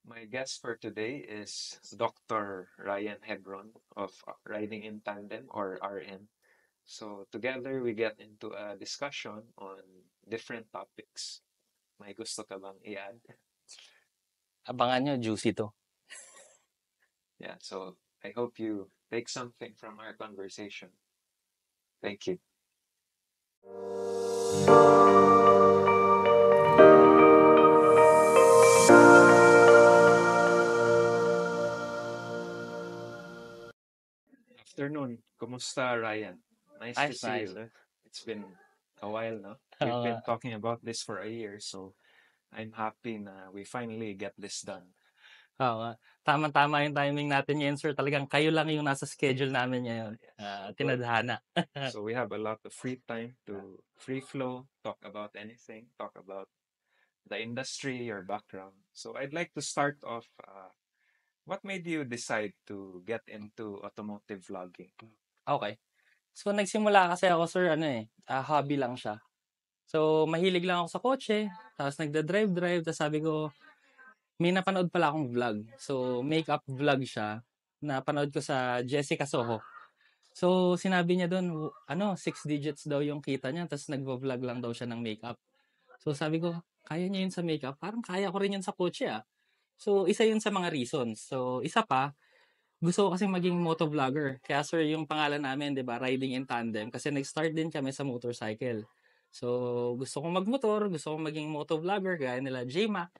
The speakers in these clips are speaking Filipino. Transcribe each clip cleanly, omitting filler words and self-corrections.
My guest for today is Dr. Ryan Hebron of Riding in Tandem or RN. So together we get into a discussion on different topics. May gusto ka bang i-add? Abangan nyo, juicy to. Yeah, so I hope you take something from our conversation. Thank you. Afternoon. Kumusta, Ryan? Nice to Nice, see nice. you. It's been a while now. Oo We've nga. been talking about this for a year, so I'm happy na we finally get this done. Oo nga. Tama-tama yung timing natin ngayon, sir. Talagang kayo lang yung nasa schedule namin ngayon. So good. Tinadhana. So we have a lot of free time to free flow, talk about anything, talk about the industry, your background. So I'd like to start off. What made you decide to get into automotive vlogging? Okay. So, nagsimula kasi ako, sir, hobby lang siya. So, mahilig lang ako sa kotse. Tapos, nagda-drive-drive. Tapos, sabi ko, may napanood pala akong vlog. So, makeup vlog siya. Napanood ko sa Jessica Soho. So, sinabi niya doon, 6 digits daw yung kita niya. Tapos, nagvo-vlog lang daw siya ng makeup. So sabi ko, kaya niya yun sa makeup? Parang kaya ko rin yun sa kotse ah. So isa yun sa mga reasons. So isa pa, gusto ko kasing maging motovlogger. Kaya sir, yung pangalan namin, 'di ba, Riding in Tandem kasi nag-start din kami sa motorcycle. So gusto kong magmotor, gusto kong maging motovlogger gaya nila J-Mac.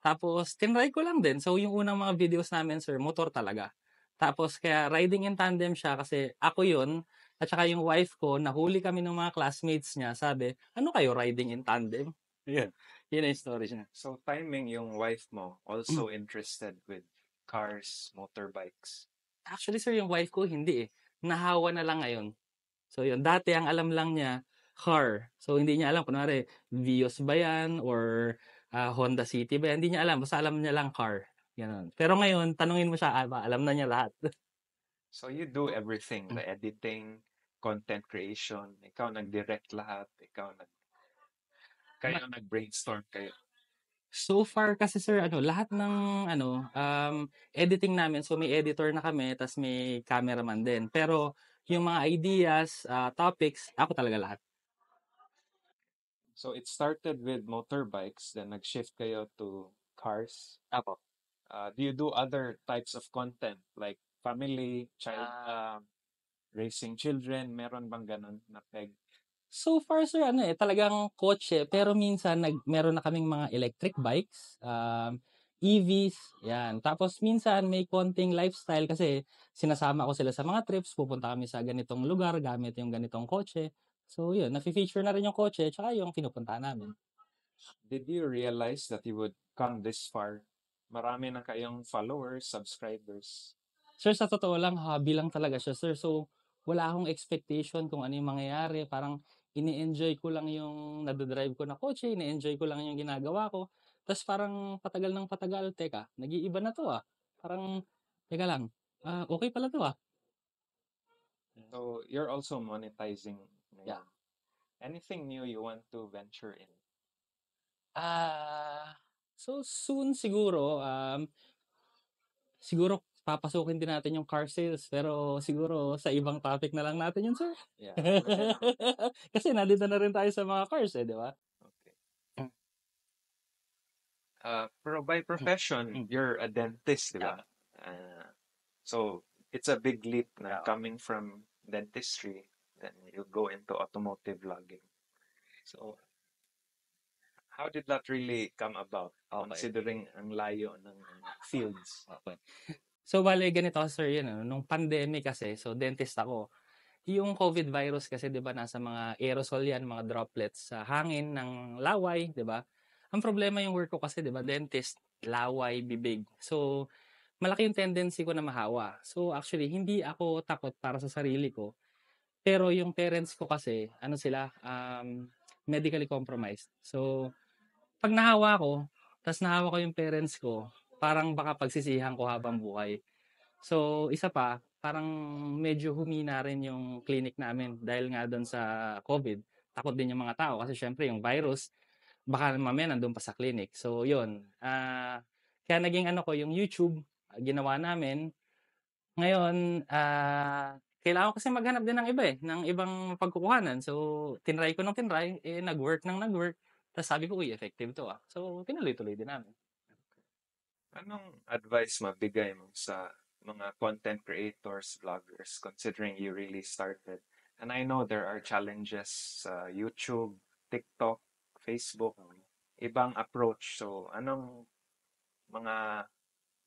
Tapos tinry ko lang din. So yung unang mga videos namin sir, motor talaga. Tapos kaya riding in tandem siya kasi ako yun at saka yung wife ko, nahuli kami ng mga classmates niya. Sabi, ano kayo riding in tandem? Yun. Yun ang story niya. So timing yung wife mo also interested with cars, motorbikes. Actually, sir, yung wife ko, hindi eh. Nahawa na lang ngayon. So, yun. Dati, ang alam lang niya, car. So, hindi niya alam. Kunwari, Vios ba yan? Or Honda City ba yan? Hindi niya alam. Basta alam niya lang car. Ganon. Pero ngayon, tanungin mo siya, alam na niya lahat. So you do everything, the editing, content creation, ikaw nag-direct lahat, kayo nag-brainstorm kayo. So far kasi sir, lahat ng editing namin, so may editor na kami, tas may cameraman din. Pero yung mga ideas, topics, ako talaga lahat. So it started with motorbikes, then nag-shift kayo to cars. Ako. Do you do other types of content like family, child, raising children? Meron bang ganun na peg? So far sir, talagang kotse, pero minsan meron na kaming mga electric bikes, EVs, yan. Tapos minsan may konting lifestyle kasi sinasama ko sila sa mga trips, pupunta kami sa ganitong lugar gamit yung ganitong kotse. So yun, nafi-feature na rin yung kotse tsaka yung pinupuntahan namin. Did you realize that you would come this far? Marami na kayong followers, subscribers. Sir, sa totoo lang, hobby lang talaga siya, sir. So, wala akong expectation kung ano yung mangyayari. Parang ini-enjoy ko lang yung nadodrive ko na kotse, ini-enjoy ko lang yung ginagawa ko. Tapos parang patagal ng patagal, teka, nag-iiba na to ah. Parang, teka lang, okay pala to ah. So you're also monetizing Yeah. ngayon. Anything new you want to venture in? So soon siguro, siguro papasukin din natin yung car sales, pero siguro sa ibang topic na lang natin yun, sir. Yeah. Kasi nandito na rin tayo sa mga cars eh, di ba? Okay. Pero by profession, Mm. you're a dentist, di ba? Yeah. So it's a big leap na Yeah. coming from dentistry, then you go into automotive vlogging. So how did that really come about, Okay. considering ang layo ng fields? Okay. So, bale, ganito sir, yun, nung pandemic kasi, so dentist ako. Yung COVID virus kasi, di ba, nasa mga aerosol yan, mga droplets sa hangin ng laway, di ba? Ang problema yung work ko kasi, di ba, dentist, laway, bibig. So, malaki yung tendency ko na mahawa. So, actually, hindi ako takot para sa sarili ko. Pero yung parents ko kasi, ano sila, medically compromised. So, pag nahawa ko, tas nahawa ko yung parents ko, parang baka pagsisihan ko habang buhay. So, isa pa, parang medyo humina rin yung clinic namin dahil nga doon sa COVID. Takot din yung mga tao kasi syempre yung virus, baka mamaya nandun pa sa clinic. So, yun. Kaya naging ano ko, yung YouTube, ginawa namin. Ngayon, kailangan ko kasi maghanap din ng iba eh, ng ibang pagkukuhanan. So, tinry ko ng tinry, nag-work ng nag-work. Tapos sabi ko, uy, effective to ah. So, tinuloy-tuloy din namin. Anong advice mabigay mo sa mga content creators, vloggers, considering you really started? And I know there are challenges sa YouTube, TikTok, Facebook, ibang approach. So, anong mga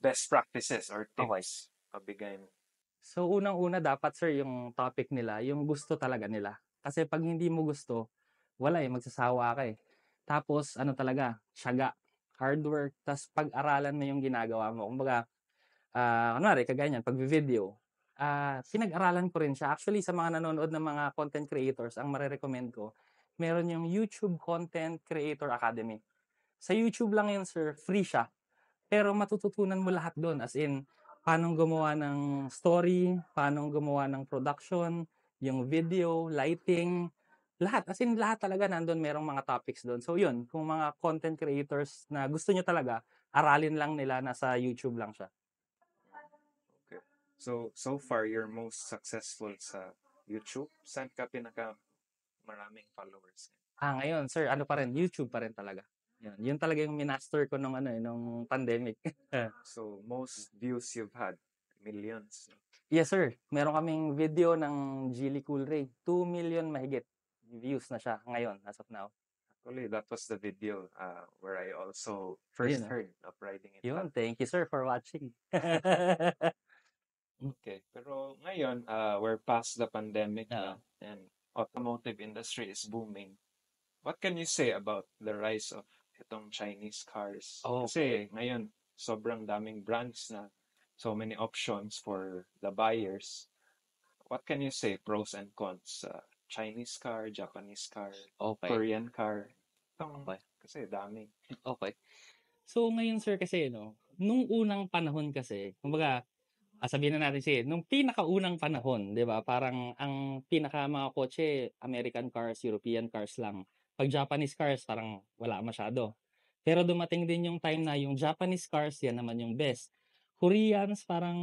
best practices or Okay. tips mabigay mo? So, unang-una dapat sir, yung topic nila, yung gusto talaga nila. Kasi pag hindi mo gusto, wala eh, magsasawa ka eh. Tapos, ano talaga, tiyaga, hard work, tapos pag-aralan mo yung ginagawa mo. Kumbaga, kunwari, kagaya niyan, pag-video, pinag-aralan ko rin siya. Actually, sa mga nanonood ng mga content creators, ang marerecommend ko, meron yung YouTube Content Creator Academy. Sa YouTube lang yun, sir, free siya. Pero matututunan mo lahat doon, as in, paano gumawa ng story, paano gumawa ng production, yung video, lighting, lahat. As in, lahat talaga nandun, merong mga topics doon. So, yun, kung mga content creators na gusto nyo talaga, aralin lang nila, nasa YouTube lang siya. Okay. So far, you're most successful sa YouTube. Saan ka pinaka maraming followers? Ngayon, sir, ano pa rin, YouTube pa rin talaga. Yun talaga yung minaster ko nung ano nung pandemic. So, most views you've had? Millions. Yes, sir. Meron kaming video ng Geely Cool Ray. 2 million mahigit views na siya ngayon, as of now. Actually, that was the video where I also first Ayun, oh. heard of riding in Yun, Baguio. thank you, sir, for watching. Okay, pero ngayon, we're past the pandemic Oo. na and automotive industry is booming. What can you say about the rise of itong Chinese cars? Okay. Kasi ngayon, sobrang daming brands na so many options for the buyers. What can you say, pros and cons? Chinese car, Japanese car, Okay. Korean car. Itong, Okay. kasi dami. Okay. So, ngayon, sir, kasi, nung unang panahon kasi, kumbaga, sabihin na natin sige, nung pinakaunang panahon, 'di ba? Parang ang pinaka mga kotse, American cars, European cars lang. Pag Japanese cars, parang wala masyado. Pero dumating din yung time na yung Japanese cars, yan naman yung best. Koreans, parang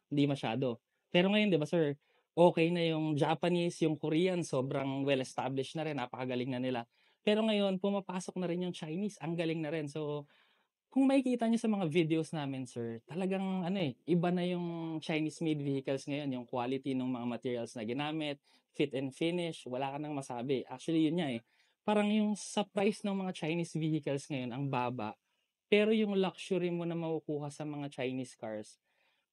hindi masyado. Pero ngayon, 'di ba, sir? Okay na yung Japanese, yung Korean, sobrang well established na rin, napakagaling na nila. Pero ngayon, pumapasok na rin yung Chinese, ang galing na rin. So, kung makikita niyo sa mga videos namin, sir, talagang ano iba na yung Chinese-made vehicles ngayon, yung quality ng mga materials na ginamit, fit and finish, wala ka nang masabi. Actually, yun nga parang yung sa price ng mga Chinese vehicles ngayon, ang baba, pero yung luxury mo na makukuha sa mga Chinese cars,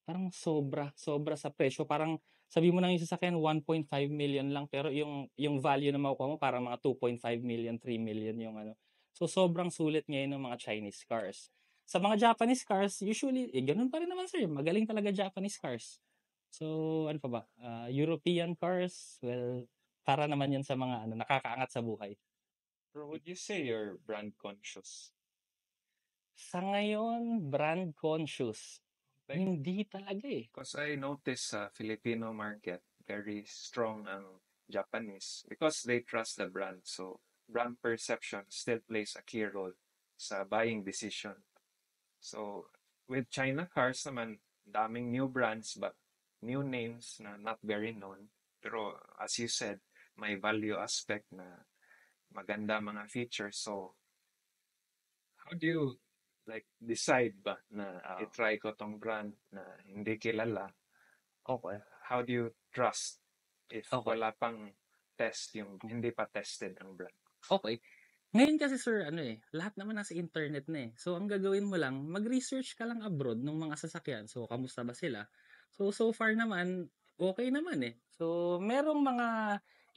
parang sobra, sobra sa presyo. Parang sabi mo lang yung sasakyan 1.5 million lang pero yung value na makukuha mo parang mga 2.5 million, 3 million yung ano. So sobrang sulit ngayon ng mga Chinese cars. Sa mga Japanese cars, usually ganun pa rin naman sir, magaling talaga Japanese cars. So ano pa ba? European cars, well, para naman 'yan sa mga nakakaangat sa buhay. Pero would you say you're brand conscious? Sa ngayon, brand conscious. Like, Hindi talaga eh. because I noticed sa Filipino market, very strong ang Japanese because they trust the brand. So, brand perception still plays a key role sa buying decision. So, with China cars naman, daming new brands but new names na not very known. Pero as you said, may value aspect na maganda mga features. So, how do you like decide ba na i-try ko tong brand na hindi kilala? Okay. How do you trust if Okay. wala pang test yung hindi pa tested ang brand? Okay. Ngayon kasi sir, lahat naman nasa internet na eh. So, ang gagawin mo lang, mag-research ka lang abroad ng mga sasakyan. So, kamusta ba sila? So far naman, okay naman eh. So, merong mga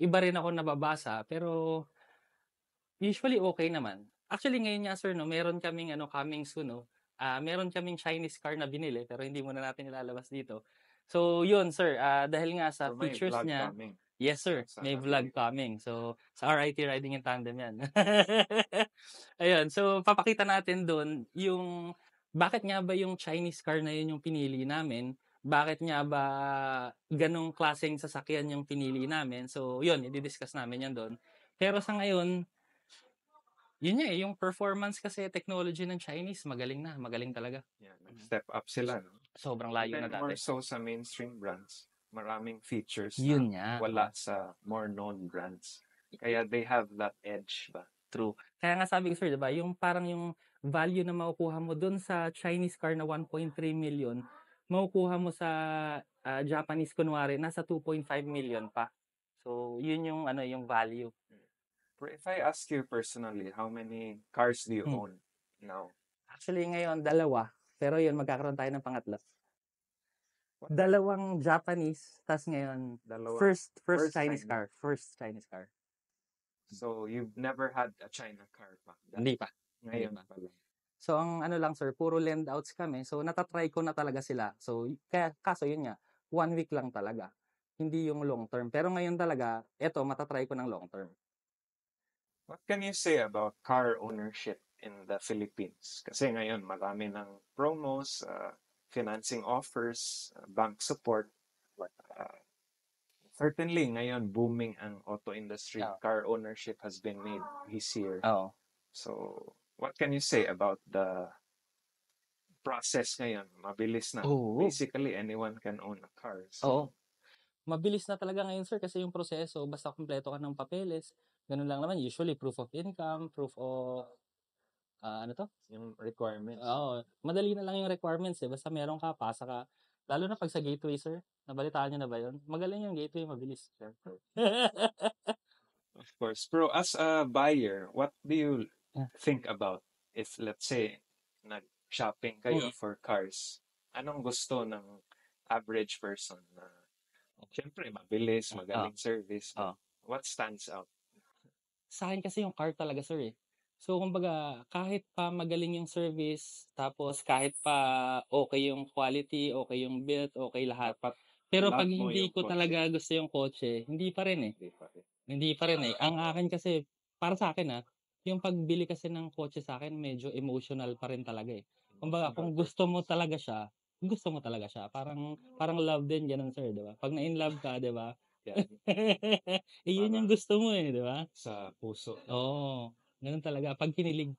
iba rin ako nababasa, pero usually okay naman. Actually, ngayon nga sir, meron kaming coming soon, no? Meron kaming Chinese car na binili, pero hindi muna natin ilalabas dito. So, yun sir, dahil nga sa So may features vlog niya, coming yes sir, sa may vlog Happy. coming. So, sa RIT Riding in Tandem yan. Ayun, so papakita natin doon yung bakit nga ba yung Chinese car na yun yung pinili namin, bakit nga ba ganong klaseng sasakyan yung pinili namin. So, yun, i-discuss namin yan doon. Pero sa ngayon, Yun nga eh, yung performance kasi technology ng Chinese, magaling talaga. Yeah, nag-step up sila, no? Sobrang And layo then na more dati. so sa mainstream brands, maraming features na Yun nga, wala sa more known brands. Kaya they have that edge ba? true. Kaya nga sabi ko sir, 'di ba, yung parang yung value na makukuha mo dun sa Chinese car na 1.3 million, makukuha mo sa Japanese kunwari nasa 2.5 million pa. So, yun yung ano, yung value. But if I ask you personally, how many cars do you Hmm. own now? Actually ngayon dalawa, pero yun magkakaroon tayo ng pangatlo. What? Dalawang Japanese, tas ngayon Dalawa. first Chinese car, first Chinese car. So you've never had a China car pa? Hindi pa. Ngayon Hindi pa. pa lang. So ang ano lang sir, puro lend outs kami. So natatry ko na talaga sila. So kaya kaso yun nga, 1 week lang talaga. Hindi yung long term. Pero ngayon talaga, eto matatry ko ng long term. What can you say about car ownership in the Philippines? Kasi ngayon marami ng promos, financing offers, bank support. Uh, Certainly, ngayon booming ang auto industry. Oo. Car ownership has been made easier. Oo. So, what can you say about the process ngayon? Mabilis na. Oo. Basically, anyone can own a car. So, Oo. Mabilis na talaga ngayon sir kasi yung proseso, basta kumpleto ka ng papeles, ganun lang naman. Usually proof of income, proof of ano to? yung requirements. Oo, madali na lang yung requirements eh. Basta meron ka, pasa ka. Lalo na pag sa gateway, sir. Nabalitaan niyo na ba yun? Magaling yung gateway, mabilis. Siyempre. Of course. Pero as a buyer, what do you think about if, let's say, nag-shopping kayo for cars? Anong gusto ng average person na siyempre mabilis, magaling service, but what stands out? Sa akin kasi yung car talaga, sir eh. So, kumbaga, kahit pa magaling yung service, tapos kahit pa okay yung quality, okay yung build, okay lahat. Dapat Pero love pag mo hindi yung ko kotse. talaga gusto yung kotse, hindi pa rin eh. Hindi pa rin. Hindi pa rin eh. Ang akin kasi, para sa akin yung pagbili kasi ng kotse sa akin, medyo emotional pa rin talaga eh. Kumbaga, kung gusto mo talaga siya, gusto mo talaga siya. Parang love din, ganun sir, di ba? Pag na-in love ka, di ba? Yan, Yun yung Parang- gusto mo eh, di ba? sa puso. Oo, ganun talaga. Pag kinilig.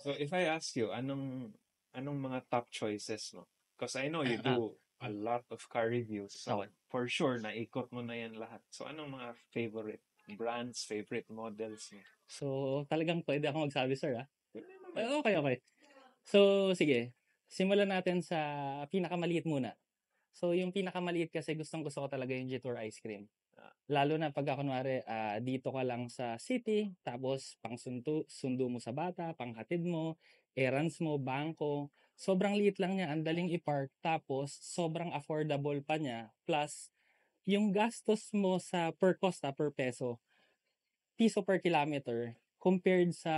So if I ask you, anong mga top choices mo? Because I know you do a lot of car reviews. So Okay. for sure, naikot mo na yan lahat. So anong mga favorite brands, favorite models mo? So, talagang pwede ako magsabi, sir, Okay, okay. So, sige. Simulan natin sa pinakamaliit muna. So, yung pinakamaliit kasi gustong-gusto ko talaga yung Jetour ice cream. Lalo na pag kunwari, dito ka lang sa city, tapos sundo mo sa bata, panghatid mo, errands mo, bangko. Sobrang liit lang niya, ang daling i-park, tapos sobrang affordable pa niya. Plus, yung gastos mo sa per cost, per peso, piso per kilometer, compared sa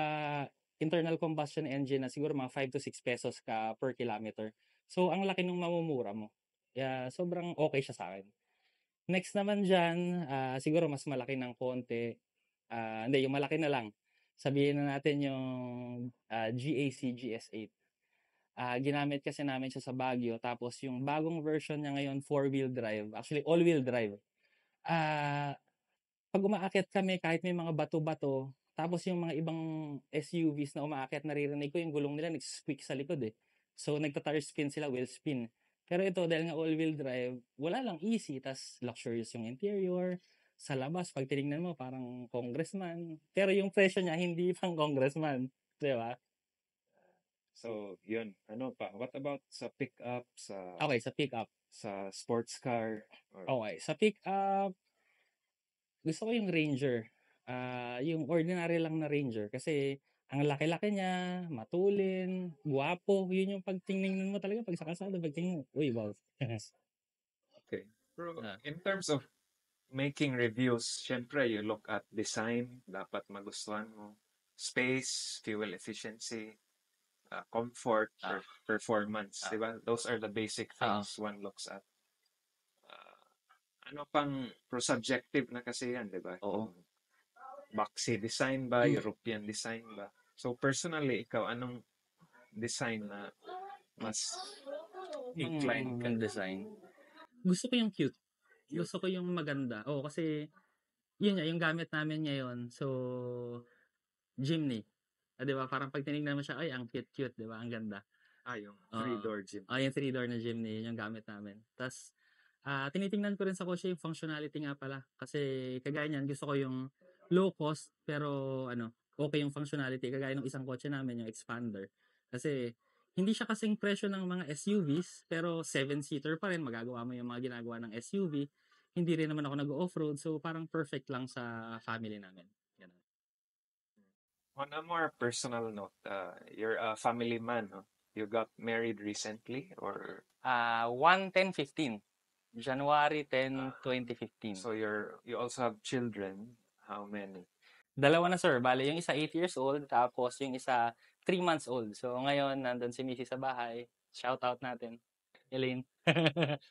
internal combustion engine na siguro mga 5 to 6 pesos ka per kilometer. So, ang laki ng mamumura mo. Kaya, sobrang okay siya sa akin. Next naman diyan, siguro mas malaki ng konti, hindi yung malaki na lang. Sabihin na natin yung, GAC GS8. Ginamit kasi namin siya sa Baguio tapos yung bagong version niya ngayon 4-wheel drive, actually all-wheel drive. Ah, 'Pag umaakyat kami kahit may mga bato-bato, tapos yung mga ibang SUVs na umaakyat naririnig ko yung gulong nila nagsi-squeak sa likod, eh. So nagta-tire spin sila, wheel spin. Pero ito dahil nga all-wheel drive, wala lang, easy ta's luxurious yung interior. Sa labas 'pag tinignan mo parang congressman, pero yung presyo niya hindi pang congressman, 'di ba? So yun, ano pa? What about sa pickup, sa Okay, sa pickup. sports car? Or, Okay, sa pickup, gusto ko yung Ranger. Yung ordinary lang na Ranger kasi ang laki-laki niya, matulin, gwapo. Yun yung pag tiningnan mo talaga pag sa kalsada, pag tingin mo, uy, wow. okay. Pero Ah. in terms of making reviews, syempre you look at design, dapat magustuhan mo. Space, fuel efficiency, comfort, performance, di ba? Those are the basic things one looks at. Ano pang pro-subjective na kasi yan, di ba? Oo. Boxy design ba? European design ba? So personally, ikaw, anong design na mas inclined ka? Design. Gusto ko yung cute. Gusto ko yung maganda. Oo, kasi Yun nga, yung gamit namin ngayon. So, Jimny. 'Di ba parang 'pag tinignan mo siya, ay ang cute-cute, 'di ba, ang ganda. Yung Oo. three-door jeep. Yung 3-door na Jimny, yun yung gamit namin. Tas, tinitingnan ko rin sa kotse yung functionality nga pala. Kasi kagaya niyan, gusto ko yung low cost pero ano, okay yung functionality. Kagaya ng isang kotse namin, yung Expander. Kasi hindi siya kasing presyo ng mga SUVs, pero 7-seater pa rin, magagawa mo yung mga ginagawa ng SUV. Hindi rin naman ako nag-o-offroad, so parang perfect lang sa family namin, gano'n. On a more personal note, you're a family man, no? You got married recently, or 1/10/15, January 10, uh, 2015. so you also have children? How many? Dalawa na sir, bale yung isa 8 years old, tapos yung isa 3 months old. So ngayon, nandun si Missy sa bahay. Shout out natin, Elaine.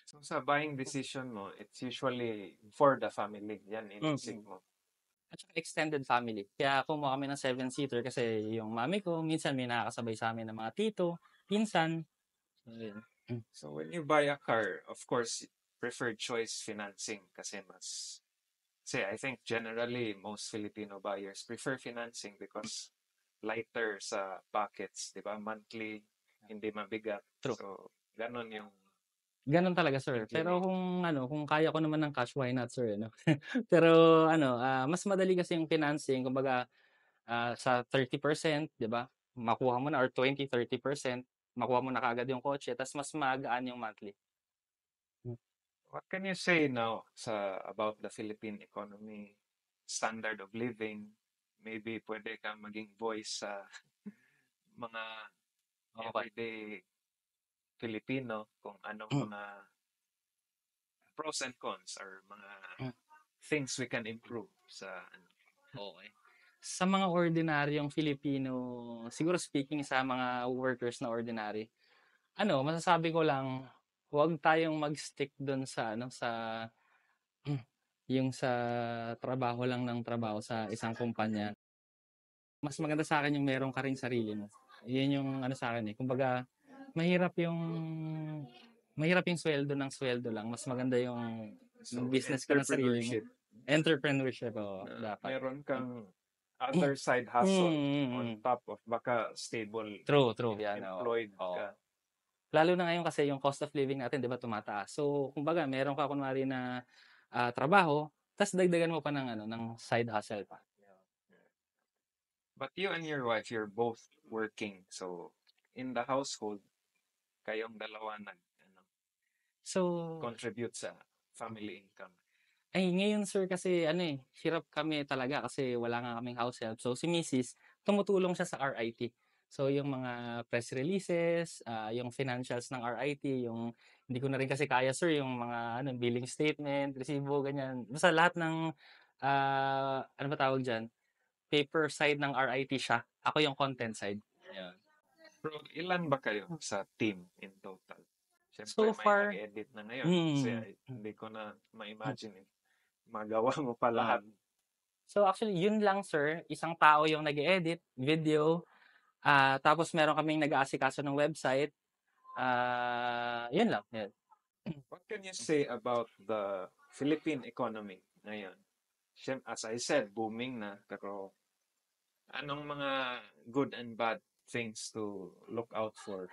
So sa buying decision mo, it's usually for the family. Yan inisip Mm. mo. At saka extended family. Kaya kumuha kami ng 7-seater kasi yung mami ko, minsan may nakakasabay sa amin ng mga tito, pinsan. So, yun. So when you buy a car, of course, preferred choice financing kasi I think generally most Filipino buyers prefer financing because lighter sa pockets, 'di ba? Monthly, hindi mabigat. True. So, ganon yung Ganun talaga sir. Pero inclination. kung kaya ko naman ng cash, why not sir, no? Pero mas madali kasi yung financing, kumbaga sa 30%, 'di ba? Makuha mo na or 20-30%, makuha mo na kaagad yung kotse, tas mas magaan yung monthly. What can you say now about the Philippine economy, standard of living? Maybe pwede kang maging voice sa mga Okay. everyday Filipino kung anong Mm, mga pros and cons or mga mm, things we can improve sa ano. okay. Sa mga ordinaryong Filipino, siguro speaking sa mga workers na ordinary, masasabi ko lang, huwag tayong mag-stick dun sa yung sa trabaho lang ng trabaho sa isang kumpanya. Mas maganda sa akin yung meron ka ring sarili mo. Yun yung sa'kin, eh. Kumbaga, mahirap yung mahirap yung sweldo ng sweldo lang. Mas maganda yung So, business ka ng sarili mo. entrepreneurship Entrepreneurship, oo, na dapat. meron kang other side hustle on Mm. top of baka stable True, true. Yan, oo. employed Oo. ka. Lalo na ngayon kasi yung cost of living natin, 'di ba, tumataas. So, kumbaga, meron ka kunwari na trabaho, tas dagdagan mo pa ng ng side hustle pa. But you and your wife, you're both working. So, in the household, kayong dalawa So, contribute sa family income. ay ngayon sir kasi hirap kami talaga kasi wala nga kaming house help. So si Mrs. tumutulong siya sa RIT. So yung mga press releases, yung financials ng RIT, yung hindi ko na rin kasi kaya sir yung mga billing statement, resibo, ganyan. Basta lahat ng ano ba tawag diyan? Paper side ng RIT siya. Ako yung content side. Ayun. Pero ilan ba kayo sa team in total? Siyempre, So may far, nag-edit na ngayon. Kasi mm, hindi ko na ma-imagine magawa mo pa um, lahat. so actually yun lang sir, isang tao yung nag-edit video. Tapos meron kaming nag-aasikaso ng website. Yun lang. Yun. What can you say about the Philippine economy ngayon? As I said, booming na. Pero anong mga good and bad things to look out for?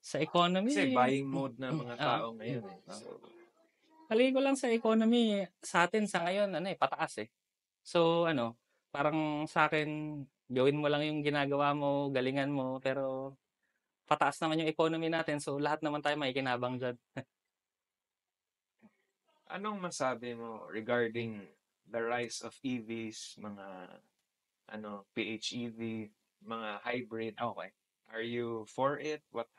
Sa Kasi economy, buying mode na mga tao ngayon eh. ah. So, Palagi ko lang sa economy, sa atin sa ngayon, pataas eh. So, parang sa akin, gawin mo lang yung ginagawa mo, galingan mo, pero pataas naman yung economy natin, so lahat naman tayo makikinabang dyan. anong masabi mo regarding the rise of EVs, mga PHEV, mga hybrid? Okay. Are you for it? What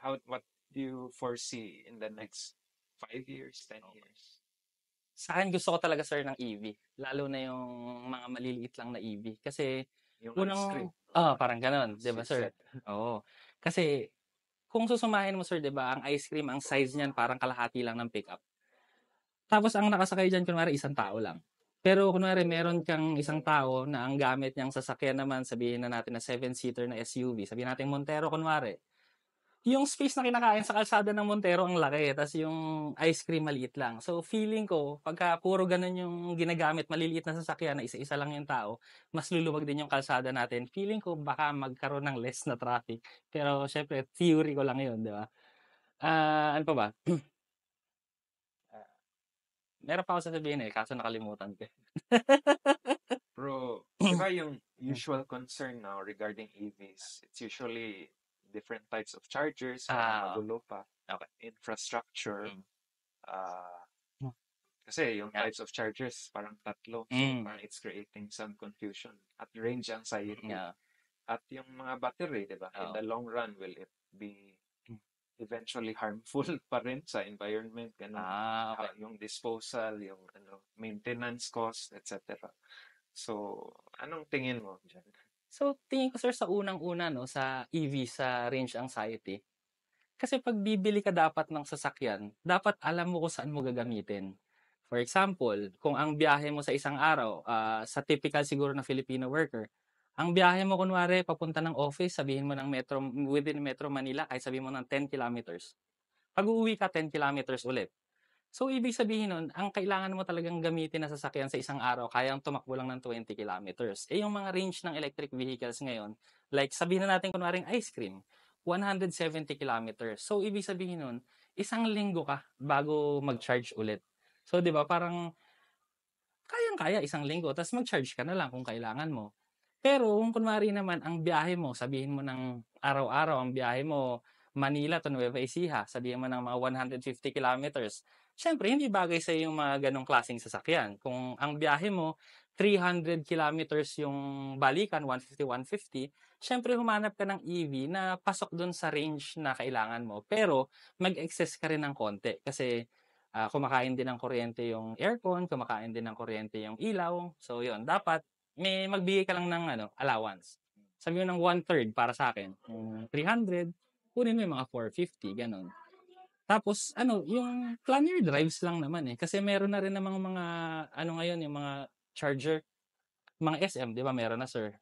do you foresee in the next 5 years, 10 years? Sa akin, gusto ko talaga sir ng EV. Lalo na yung mga maliliit lang na EV. Kasi, Yung ice cream, unang, parang ganon, di ba you sir? said. Oo. Kasi, kung susumahin mo sir, 'di ba, ang ice cream, ang size niyan parang kalahati lang ng pickup. Tapos ang nakasakay diyan kunwari isang tao lang. Pero kunwari meron kang isang tao na ang gamit niyang sasakyan naman, sabihin na natin na 7-seater na SUV, sabihin natin Montero kunwari. yung space na kinakain sa kalsada ng Montero ang laki, tas yung ice cream maliit lang. So, feeling ko, pagka puro ganun yung ginagamit, maliliit na sasakyan na isa-isa lang yung tao, mas luluwag din yung kalsada natin. Feeling ko baka magkaroon ng less na traffic. Pero syempre, theory ko lang yun, di ba? Ano pa ba? Meron pa ako sasabihin eh, kaso nakalimutan ko. Bro, di ba yung usual concern now regarding EVs, it's usually different types of chargers, parang Ah, magulo pa, okay. infrastructure, Mm. ah, kasi yung Yeah. types of chargers parang tatlo, so Mm. parang it's creating some confusion at range anxiety. Yeah. At yung mga battery, di ba, in Oo. the long run, will it be Mm. eventually harmful pa rin sa environment, ganun. Okay. Yung disposal, yung maintenance cost, etc. So, anong tingin mo dyan? So, tingin ko sir sa unang-una no, sa EV, sa range anxiety. Kasi pag bibili ka dapat ng sasakyan, dapat alam mo kung saan mo gagamitin. For example, kung ang biyahe mo sa isang araw, sa typical siguro na Filipino worker, ang biyahe mo kunwari papunta ng office, sabihin mo ng Metro, within Metro Manila, kahit sabihin mo ng 10 kilometers. Pag uuwi ka, 10 kilometers ulit. So, ibig sabihin nun, ang kailangan mo talagang gamitin na sasakyan sa isang araw, kayang tumakbo lang ng 20 kilometers. Eh, yung mga range ng electric vehicles ngayon, like sabihin na natin kunwaring ice cream, 170 kilometers. So, ibig sabihin nun, isang linggo ka bago mag-charge ulit. So, di ba, parang kayang-kaya isang linggo, tapos mag-charge ka na lang kung kailangan mo. Pero kung kunwari naman ang biyahe mo, sabihin mo ng araw-araw, ang biyahe mo Manila to Nueva Ecija, sabihin mo ng mga 150 kilometers. Siyempre, hindi bagay sa yung mga ganong klaseng sasakyan. Kung ang biyahe mo 300 kilometers yung balikan, 150, 150, siyempre humanap ka ng EV na pasok dun sa range na kailangan mo. Pero mag-excess ka rin ng konti kasi kumakain din ng kuryente yung aircon, kumakain din ng kuryente yung ilaw. So, yun. Dapat may magbigay ka lang ng allowance. Sabi mo ng 1/3 para sa akin. Yung 300, kunin mo yung mga 450, ganun. Tapos, yung plan your drives lang naman eh. Kasi meron na rin namang mga, ngayon, yung mga charger, mga SM, di ba, meron na sir.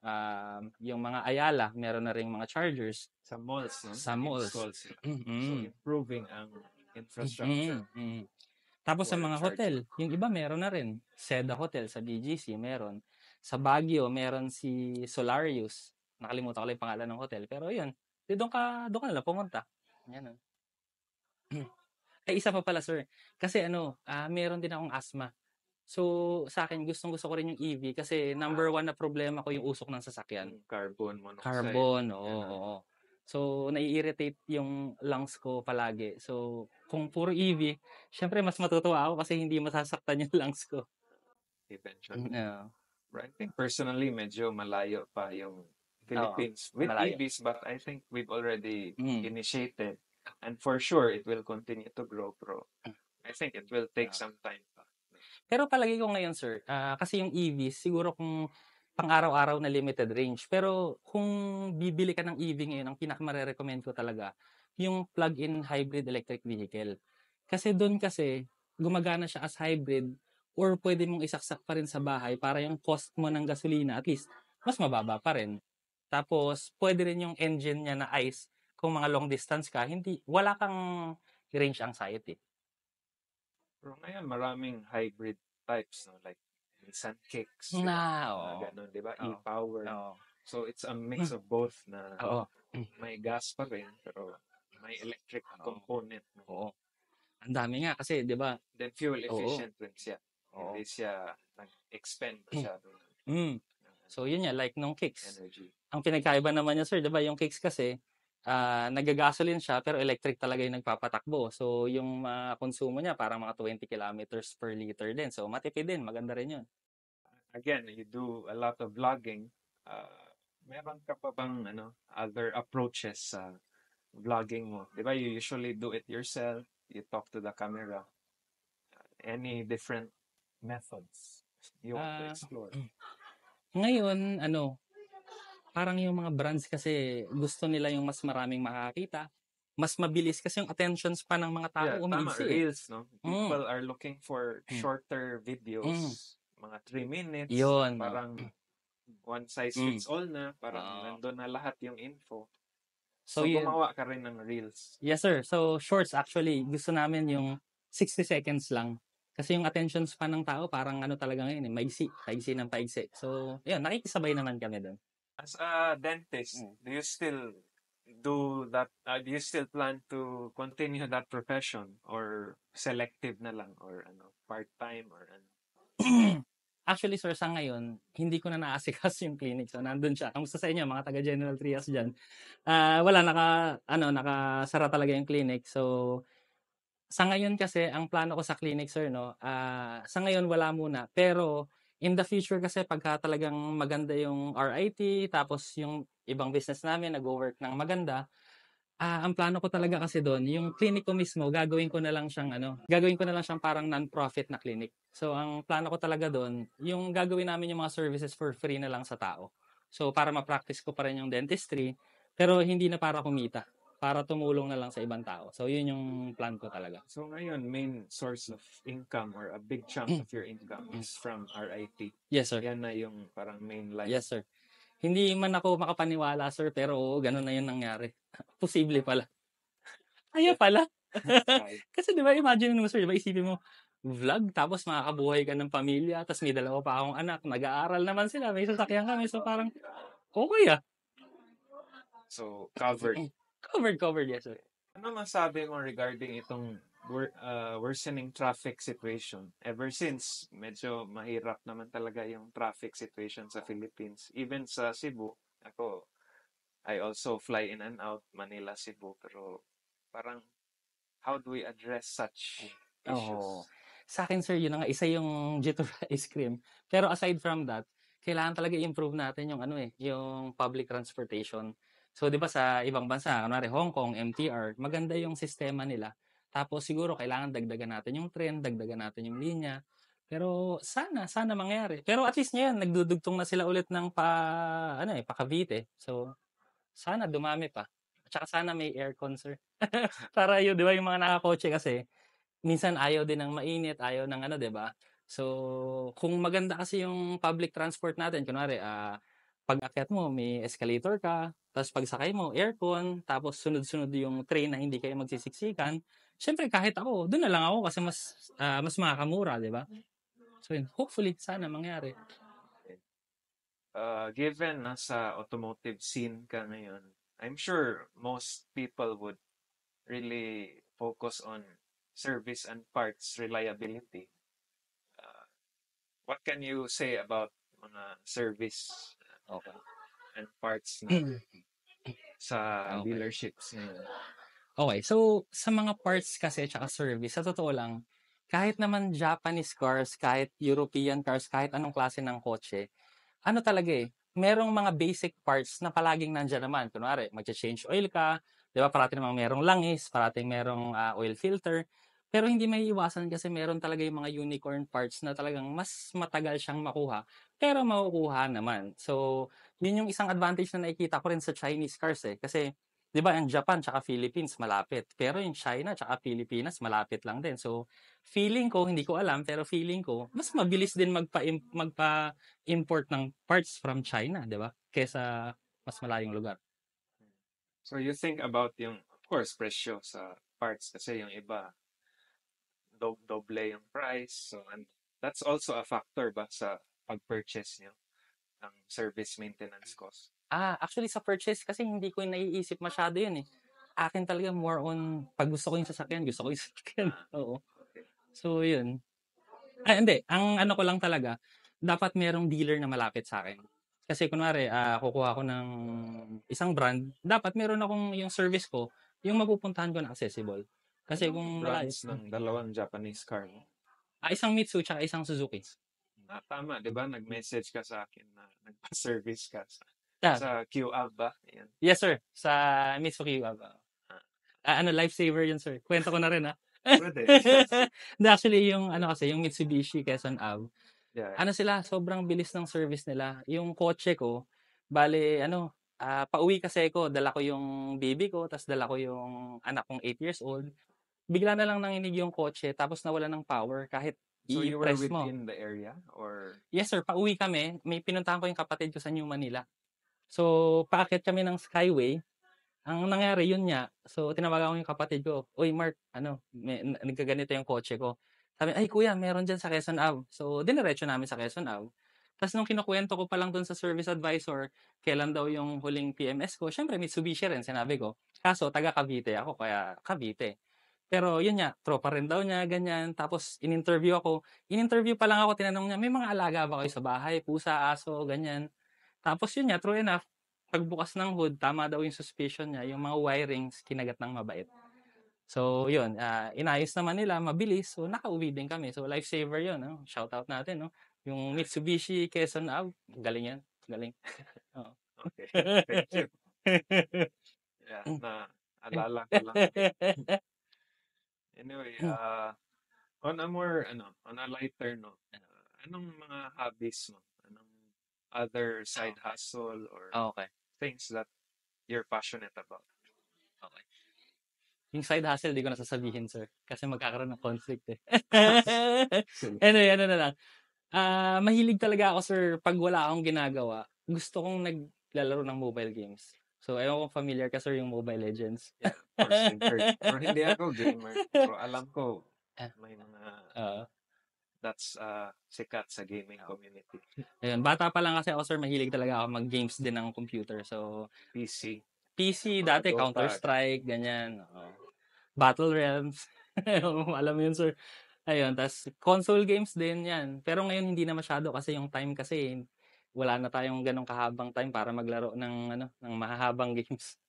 Yung mga Ayala, meron na rin mga chargers. Sa malls, no? Sa malls. Install sila. So, Mm-hmm. improving ang infrastructure Mm-hmm. Tapos sa for mga charging. hotel, yung iba meron na rin. Seda Hotel sa BGC, meron. Sa Baguio, meron si Solarius. Nakalimutan ko lang yung pangalan ng hotel. Pero yun, doon ka na lang pumunta. Yan. Ay, isa pa pala, sir. Kasi meron din akong asthma. So, sa akin, gustong-gusto ko rin yung EV kasi number one na problema ko yung usok ng sasakyan. Carbon monoxide. Carbon, oo. So, nai-irritate yung lungs ko palagi. So, kung puro EV, syempre mas matutuwa ako kasi hindi masasaktan yung lungs ko. Eventually. Yeah. But I think personally, medyo malayo pa yung Philippines with malayo. EVs, but I think we've already Mm. initiated. And for sure, it will continue to grow, bro. I think it will take some time pa. Pero palagi ko ngayon, sir, kasi yung EV, siguro kung pang-araw-araw na limited range. Pero kung bibili ka ng EV ngayon, ang pinaka-recommend ko talaga, yung plug-in hybrid electric vehicle. Kasi doon kasi, gumagana siya as hybrid or pwede mong isaksak pa rin sa bahay para yung cost mo ng gasolina, at least, mas mababa pa rin. Tapos, pwede rin yung engine niya na ICE, kung mga long distance ka, wala kang range anxiety. Pero ngayon, maraming hybrid types, no? Like Nissan Kicks, diba? Oo. Ganun, diba? Oo. E-power. Oo. So, it's a mix of both na Oo. may gas pa rin, pero may electric component. No? Oo. Ang dami nga kasi, 'di ba? Then fuel efficient rin siya. Oo. Hindi siya nag-expend masyado So, yun nga, like nung Kicks. energy. Ang pinagkaiba naman niya, sir, 'di ba, yung Kicks kasi, nagagasolin siya pero electric talaga yung nagpapatakbo. So, yung konsumo niya parang mga 20 kilometers per liter din. So, matipid din. Maganda rin yun. Again, you do a lot of vlogging. Meron ka pa bang other approaches sa vlogging mo? Di ba, you usually do it yourself, you talk to the camera. Any different methods you want to explore? Ngayon, parang yung mga brands kasi gusto nila yung mas maraming makakita. Mas mabilis kasi yung attention span ng mga tao Tama, umiiksi. Reels, no? People are looking for shorter videos. Mga 3 minutes. Yun, parang one size fits all na. Parang nandun na lahat yung info. So So yun. gumawa ka rin ng reels. Yes, sir. So shorts actually, gusto namin yung 60 seconds lang. Kasi yung attention span ng tao parang ano talaga ngayon, maigsi, paigsi ng paigsi. So, yun, nakikisabay naman kami doon. As a dentist, Mm. do you still do you still plan to continue that profession or selective na lang or ano, part-time or ano? Actually, sir, sa ngayon, hindi ko na naasikas yung clinic. So, nandun siya. Kamusta sa inyo, mga taga General Trias dyan? Wala, nakasara talaga yung clinic. So, sa ngayon kasi, ang plano ko sa clinic, sir, no, sa ngayon wala muna. Pero, in the future kasi, pagka talagang maganda yung RIT, tapos yung ibang business namin, nag-work ng maganda, ang plano ko talaga kasi doon, yung clinic ko mismo, gagawin ko na lang siyang parang non-profit na clinic. So, ang plano ko talaga doon, yung gagawin namin yung mga services for free na lang sa tao. So, para ma-practice ko pa rin yung dentistry, pero hindi na para kumita, para tumulong na lang sa ibang tao. So, yun yung plan ko talaga. So ngayon, main source of income or a big chunk of your income is from RIT. Yes, sir. Yan na yung parang main line. Yes, sir. Hindi man ako makapaniwala, sir, pero oo, ganun na yun nangyari. Posible pala. Kaya pala. Right. Kasi 'di ba imagine mo, sir, 'di ba isipin mo, vlog tapos makakabuhay ka ng pamilya, tapos may dalawa pa akong anak, nag-aaral naman sila, may sasakyan kami, so parang okay. So covered. Covered, yes, sir. Ano masabi mo regarding itong worsening traffic situation? Ever since, medyo mahirap naman talaga yung traffic situation sa Philippines. Even sa Cebu, ako, I also fly in and out, Manila, Cebu. Pero parang, how do we address such Oo. issues? Sa akin, sir, yun na nga, isa yung Jito ice cream. Pero aside from that, kailangan talaga i-improve natin yung yung public transportation. So, 'di ba sa ibang bansa, kunwari Hong Kong, MTR, maganda yung sistema nila. Tapos siguro kailangan dagdagan natin yung tren, dagdagan natin yung linya. Pero sana mangyari. Pero at least ngayon nagdudugtong na sila ulit ng pa Cavite. So, sana dumami pa. At saka sana may aircon, sir. Para yun, 'di ba, yung mga nakakotse kasi minsan ayaw din ng mainit, ayaw ng 'di ba? So, kung maganda kasi yung public transport natin, kunwari, pag-akyat mo may escalator ka, tapos pagsakay mo aircon, tapos sunod-sunod yung train na hindi kayo magsisiksikan, siyempre kahit ako, dun na lang ako kasi mas makakamura, 'di ba? So yun, hopefully, sana mangyari. Given nasa automotive scene ka ngayon, I'm sure most people would really focus on service and parts reliability. Uh, what can you say about mga service Okay. and parts na sa Okay. dealerships ngayon? Okay, so sa mga parts kasi tsaka service, sa totoo lang, kahit naman Japanese cars, kahit European cars, kahit anong klase ng kotse, ano talaga merong mga basic parts na palaging nandiyan naman. Kunwari, magcha-change oil ka, 'di ba? Parati namang merong langis, parating merong oil filter. Pero hindi maiiwasan kasi meron talaga yung mga unicorn parts na talagang mas matagal siyang makuha, pero makukuha naman. So, yun yung isang advantage na nakikita ko rin sa Chinese cars Kasi 'di ba, ang Japan tsaka Philippines malapit, pero yung China tsaka Pilipinas malapit lang din. So, feeling ko, hindi ko alam, pero feeling ko mas mabilis din magpa-import ng parts from China, 'di ba? Kaysa mas malayong lugar. So you think about yung, of course, presyo sa parts kasi yung iba, doble yung price. So, and that's also a factor ba sa pag-purchase nyo ng service maintenance cost? Actually sa purchase kasi hindi ko naiisip masyado 'yun Akin talaga more on 'pag gusto ko yung sasakyan, gusto ko yung sasakyan. Oo. Okay. So 'yun. Hindi. Ang ano ko lang talaga, dapat merong dealer na malapit sa akin. Kasi kunwari, kukuha ko ng isang brand, dapat meron akong yung service ko, yung mapupuntahan ko na accessible. Kasi Anong kung malayo, brands ng dalawang Japanese car mo? isang Mitsu tsaka isang Suzuki. Tama, di ba? Nag-message ka sa akin na nagpa-service ka Ah, sa QAB ba? Yan. yes sir, sa Mitsuki. Ah, Lifesaver yun sir. Kwento ko na rin Pwede. Actually, yung kasi yung Mitsubishi Quezon Ave, Yeah. sila, sobrang bilis ng service nila. Yung kotse ko, bale, pauwi kasi ko, dala ko yung baby ko, tapos dala ko yung anak kong 8 years old. Bigla na lang nanginig yung kotse, tapos nawala ng power kahit So you were i-press mo. within the area or Yes sir, pauwi kami. May pinuntahan ko yung kapatid ko sa New Manila. So, paakyat kami ng Skyway. Ang nangyari yun nga, so tinawagan ko yung kapatid ko, "Uy Mark, ano, nagkaganito yung kotse ko." Sabi, "Ay kuya, meron diyan sa Quezon Ave." So diniretso namin sa Quezon Ave. Ta's nung kinukuwento ko pa lang dun sa service advisor, kailan daw yung huling PMS ko, siyempre Mitsubishi rin sinabi ko. Kaso taga Cavite ako, kaya Cavite. Pero yun nga, tropa rin daw niya, ganyan. Tapos in-interview ako. In-interview pa lang ako, tinanong niya, "May mga alaga ba kayo sa bahay? Pusa, aso, ganyan?" Tapos yun nga, true enough, pagbukas ng hood, tama daw yung suspicion niya, yung mga wirings kinagat ng mabait. So yun, inayos naman nila, mabilis, so nakauwi din kami. So lifesaver yun, no? Shout out natin, no? Yung Mitsubishi Quezon Ave, galing yan, galing. Oo. Okay, thank you. Yeah, na alala ko lang. Anyway, on a more, on a lighter note, anong mga hobbies mo? Anong other side Okay. hustle or Okay. things that you're passionate about? Okay. Yung side hustle, di ko na sasabihin, sir. Kasi magkakaroon ng conflict eh. Sige. Anyway, ano na lang. Mahilig talaga ako, sir, pag wala akong ginagawa. Gusto kong naglalaro ng mobile games. So, ewan kung familiar ka, sir, yung Mobile Legends. Yeah, of course, I've heard. Pero hindi ako gamer. Pero alam ko, Ah, may mga Oo. that's sikat sa gaming community. Ayun, bata pa lang kasi ako, sir, mahilig talaga ako mag-games din ng computer. So, PC, PC, mga dati Dota, ganun. Counter-Strike, ganyan. Oo. Battle Realms. Alam mo yun, sir. Ayun, tas console games din 'yan. Pero ngayon hindi na masyado kasi yung time kasi wala na tayong gano'ng kahabang time para maglaro ng ano, ng mahahabang games.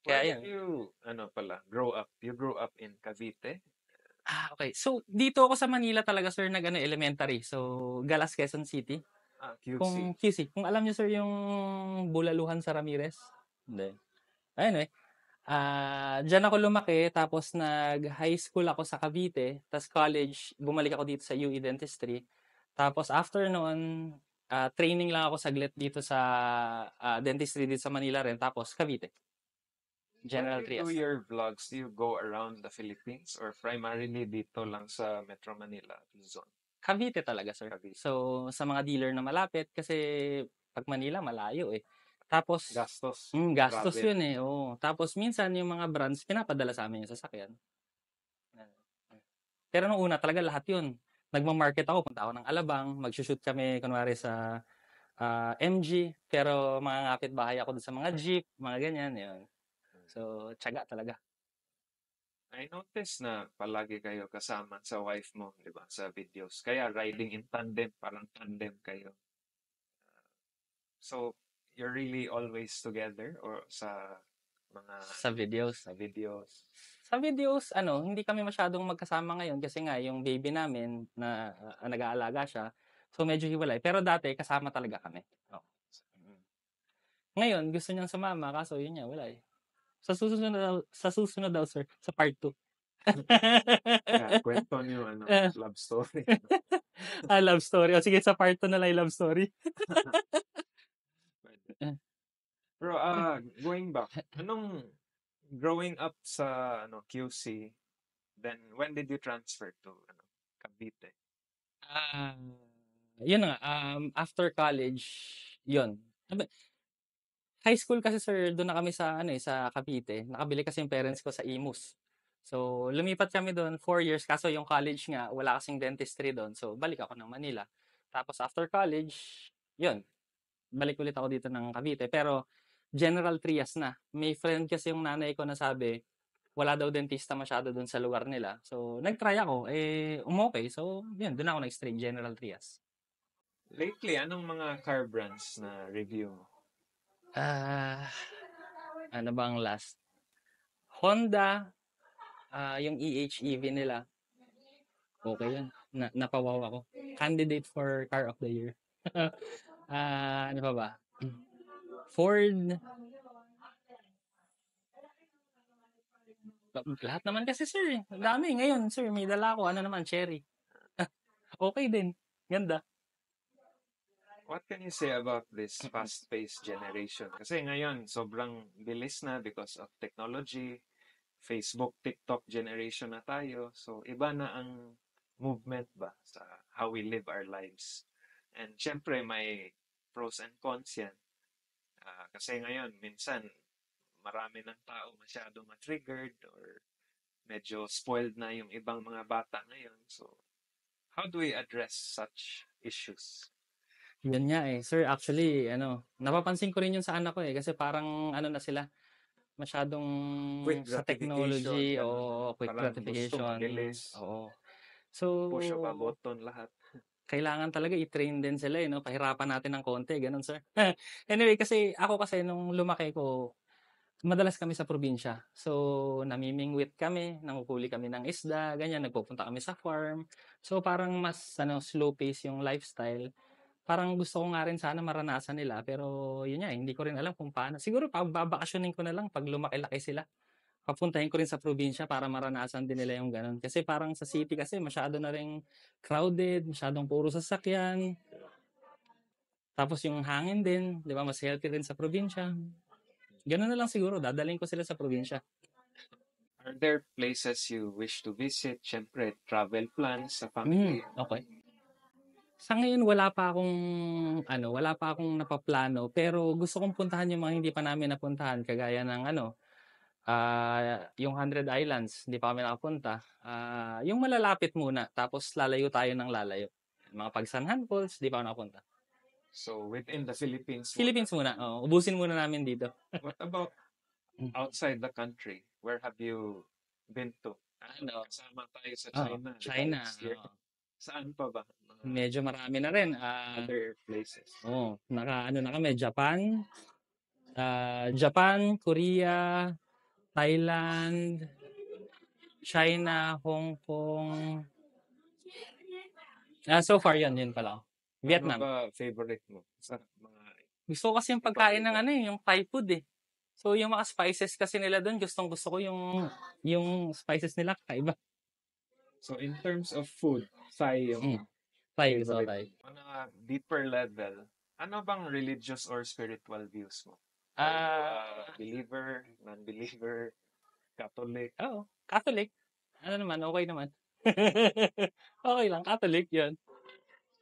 Where Kaya did 'yun. you, pala, grow up? You grew up in Cavite? Okay. So, dito ako sa Manila talaga, sir, nag-ano, elementary. So, Galas, Quezon City. QC. Kung QC, kung alam niyo, sir, yung Bulaluhan sa Ramirez? Hindi. Anyway, diyan ako lumaki tapos nag-high school ako sa Cavite, tapos college, bumalik ako dito sa UE Dentistry. Tapos after noon, training lang ako saglit dito sa dentistry dito sa Manila rin, tapos Cavite, When General you do Trias. your vlogs, do you go around the Philippines or primarily dito lang sa Metro Manila, Luzon, Cavite talaga, sir. Cavite? So, sa mga dealer na malapit, kasi pag Manila, malayo eh. Tapos, Gastos, gastos travel. yun eh. Oo. Tapos minsan yung mga brands, pinapadala sa amin yung sasakyan. Pero nung una talaga lahat yun. Nagma-market ako, punta ako ng Alabang, magsushoot kami kunwari sa MG, pero mga kapitbahay ako dun sa mga jeep, mga ganyan, yun. So, tiyaga talaga. I noticed na palagi kayo kasama sa wife mo, di ba, sa videos. Kaya riding in tandem, parang tandem kayo. So, you're really always together or mga, Sa videos. sa videos? Sa videos, ano, hindi kami masyadong magkasama ngayon kasi nga yung baby namin na nag-aalaga siya. So, medyo hiwalay. Pero dati, kasama talaga kami. Oo. Mm. Ngayon, gusto niyang sumama, kaso yun nga, wala eh. Sa susunod daw, sir, sa part 2. Yeah, kwento niyo, love story. Love story. O sige, sa part 2 na lang yung love story. Pwede. Pero, going back, growing up sa, QC, then when did you transfer to, Cavite? Ah, yun na nga, after college, yun. High school kasi, sir, doon na kami sa ano eh, sa Cavite. Nakabili kasi yung parents ko sa Imus. So, lumipat kami doon 4 years kaso yung college nga wala kasing dentistry doon. So, balik ako ng Manila. Tapos after college, yun, balik ulit ako dito ng Cavite. Pero General Trias na. May friend kasi yung nanay ko na sabi, wala daw dentista masyado doon sa lugar nila. So, nag-try ako. Umokay. So, yun, doon ako nag-stay General Trias. Lately, anong mga car brands na review mo? Ah, ano ba ang last? Honda, yung EHEV nila. Okay yan. Napawaw ako. Candidate for Car of the Year. Ano pa ba? Ford. Lahat naman kasi, sir. Ang dami. Ngayon, sir, may dala ko. Ano naman, Cherry. Okay din. Ganda. What can you say about this fast-paced generation? Kasi ngayon, sobrang bilis na because of technology. Facebook, TikTok generation na tayo. So, iba na ang movement ba sa how we live our lives. And syempre, may pros and cons yan. Kasi ngayon, minsan, marami ng tao masyadong ma-triggered or medyo spoiled na yung ibang mga bata ngayon. So, how do we address such issues? Yun nga eh. Sir, actually, napapansin ko rin yun sa anak ko eh. Kasi parang, na sila, masyadong Quick sa gratification, technology ganun. o quick Parang gusto gratification. mabilis. Oo. So, Push of a button lahat. kailangan talaga i-train din sila eh, no? Pahirapan natin ng konti, ganun, sir. Anyway, kasi ako kasi nung lumaki ko, madalas kami sa probinsya. So, namimingwit kami, nanguhuli kami ng isda, ganyan, nagpupunta kami sa farm. So, parang mas slow pace yung lifestyle. Parang gusto ko nga rin sana maranasan nila, pero yun nga, hindi ko rin alam kung paano. Siguro babakasyonin ko na lang pag lumaki-laki sila. Papuntahin ko rin sa probinsya para maranasan din nila yung ganun. Kasi parang sa city kasi masyado na ring crowded, masyadong puro sasakyan. Tapos yung hangin din, di ba, mas healthy rin sa probinsya. Ganun na lang siguro, dadalhin ko sila sa probinsya. Are there places you wish to visit? Siyempre, travel plans sa family. Okay. Sa ngayon wala pa akong napaplano, pero gusto kong puntahan yung mga hindi pa namin napuntahan kagaya ng yung 100 Islands, hindi pa kami nakapunta. Yung malalapit muna, tapos lalayo tayo ng lalayo. Mga Pagsanhan Falls, hindi pa ako nakapunta. So, within the Philippines. Philippines muna, ubusin muna namin dito. What about outside the country? Where have you been to? Kasama tayo sa China. China. Last year. Saan pa ba? Medyo marami na rin. Other places. Na kami, Japan, Korea, Thailand, China, Hong Kong. So far yun pala. Vietnam. Ano ba favorite mo sa mga... Gusto ko kasi yung pagkain ng yung Thai food eh. So yung mga spices kasi nila doon, gustong-gusto ko yung spices nila kakaiba. So in terms of food, Thai yung Thai, gusto ko Thai. On a deeper level, ano bang religious or spiritual views mo? Believer, non-believer, Catholic? Catholic. Ano naman, okay naman. Okay lang, Catholic yun.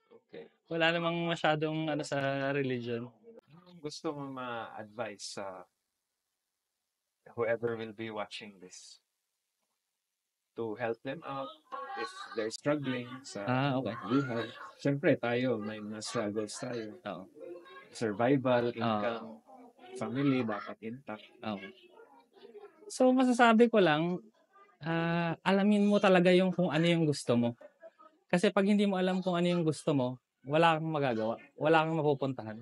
Okay. Wala namang masyadong sa religion. Anong gusto mo ma-advise sa whoever will be watching this? To help them out if they're struggling sa buhay. Siyempre tayo, may mga struggles tayo. Survival, income, family, dapat intact. So, masasabi ko lang, alamin mo talaga kung ano yung gusto mo. Kasi pag hindi mo alam kung ano yung gusto mo, wala kang magagawa. Wala kang mapupuntahan.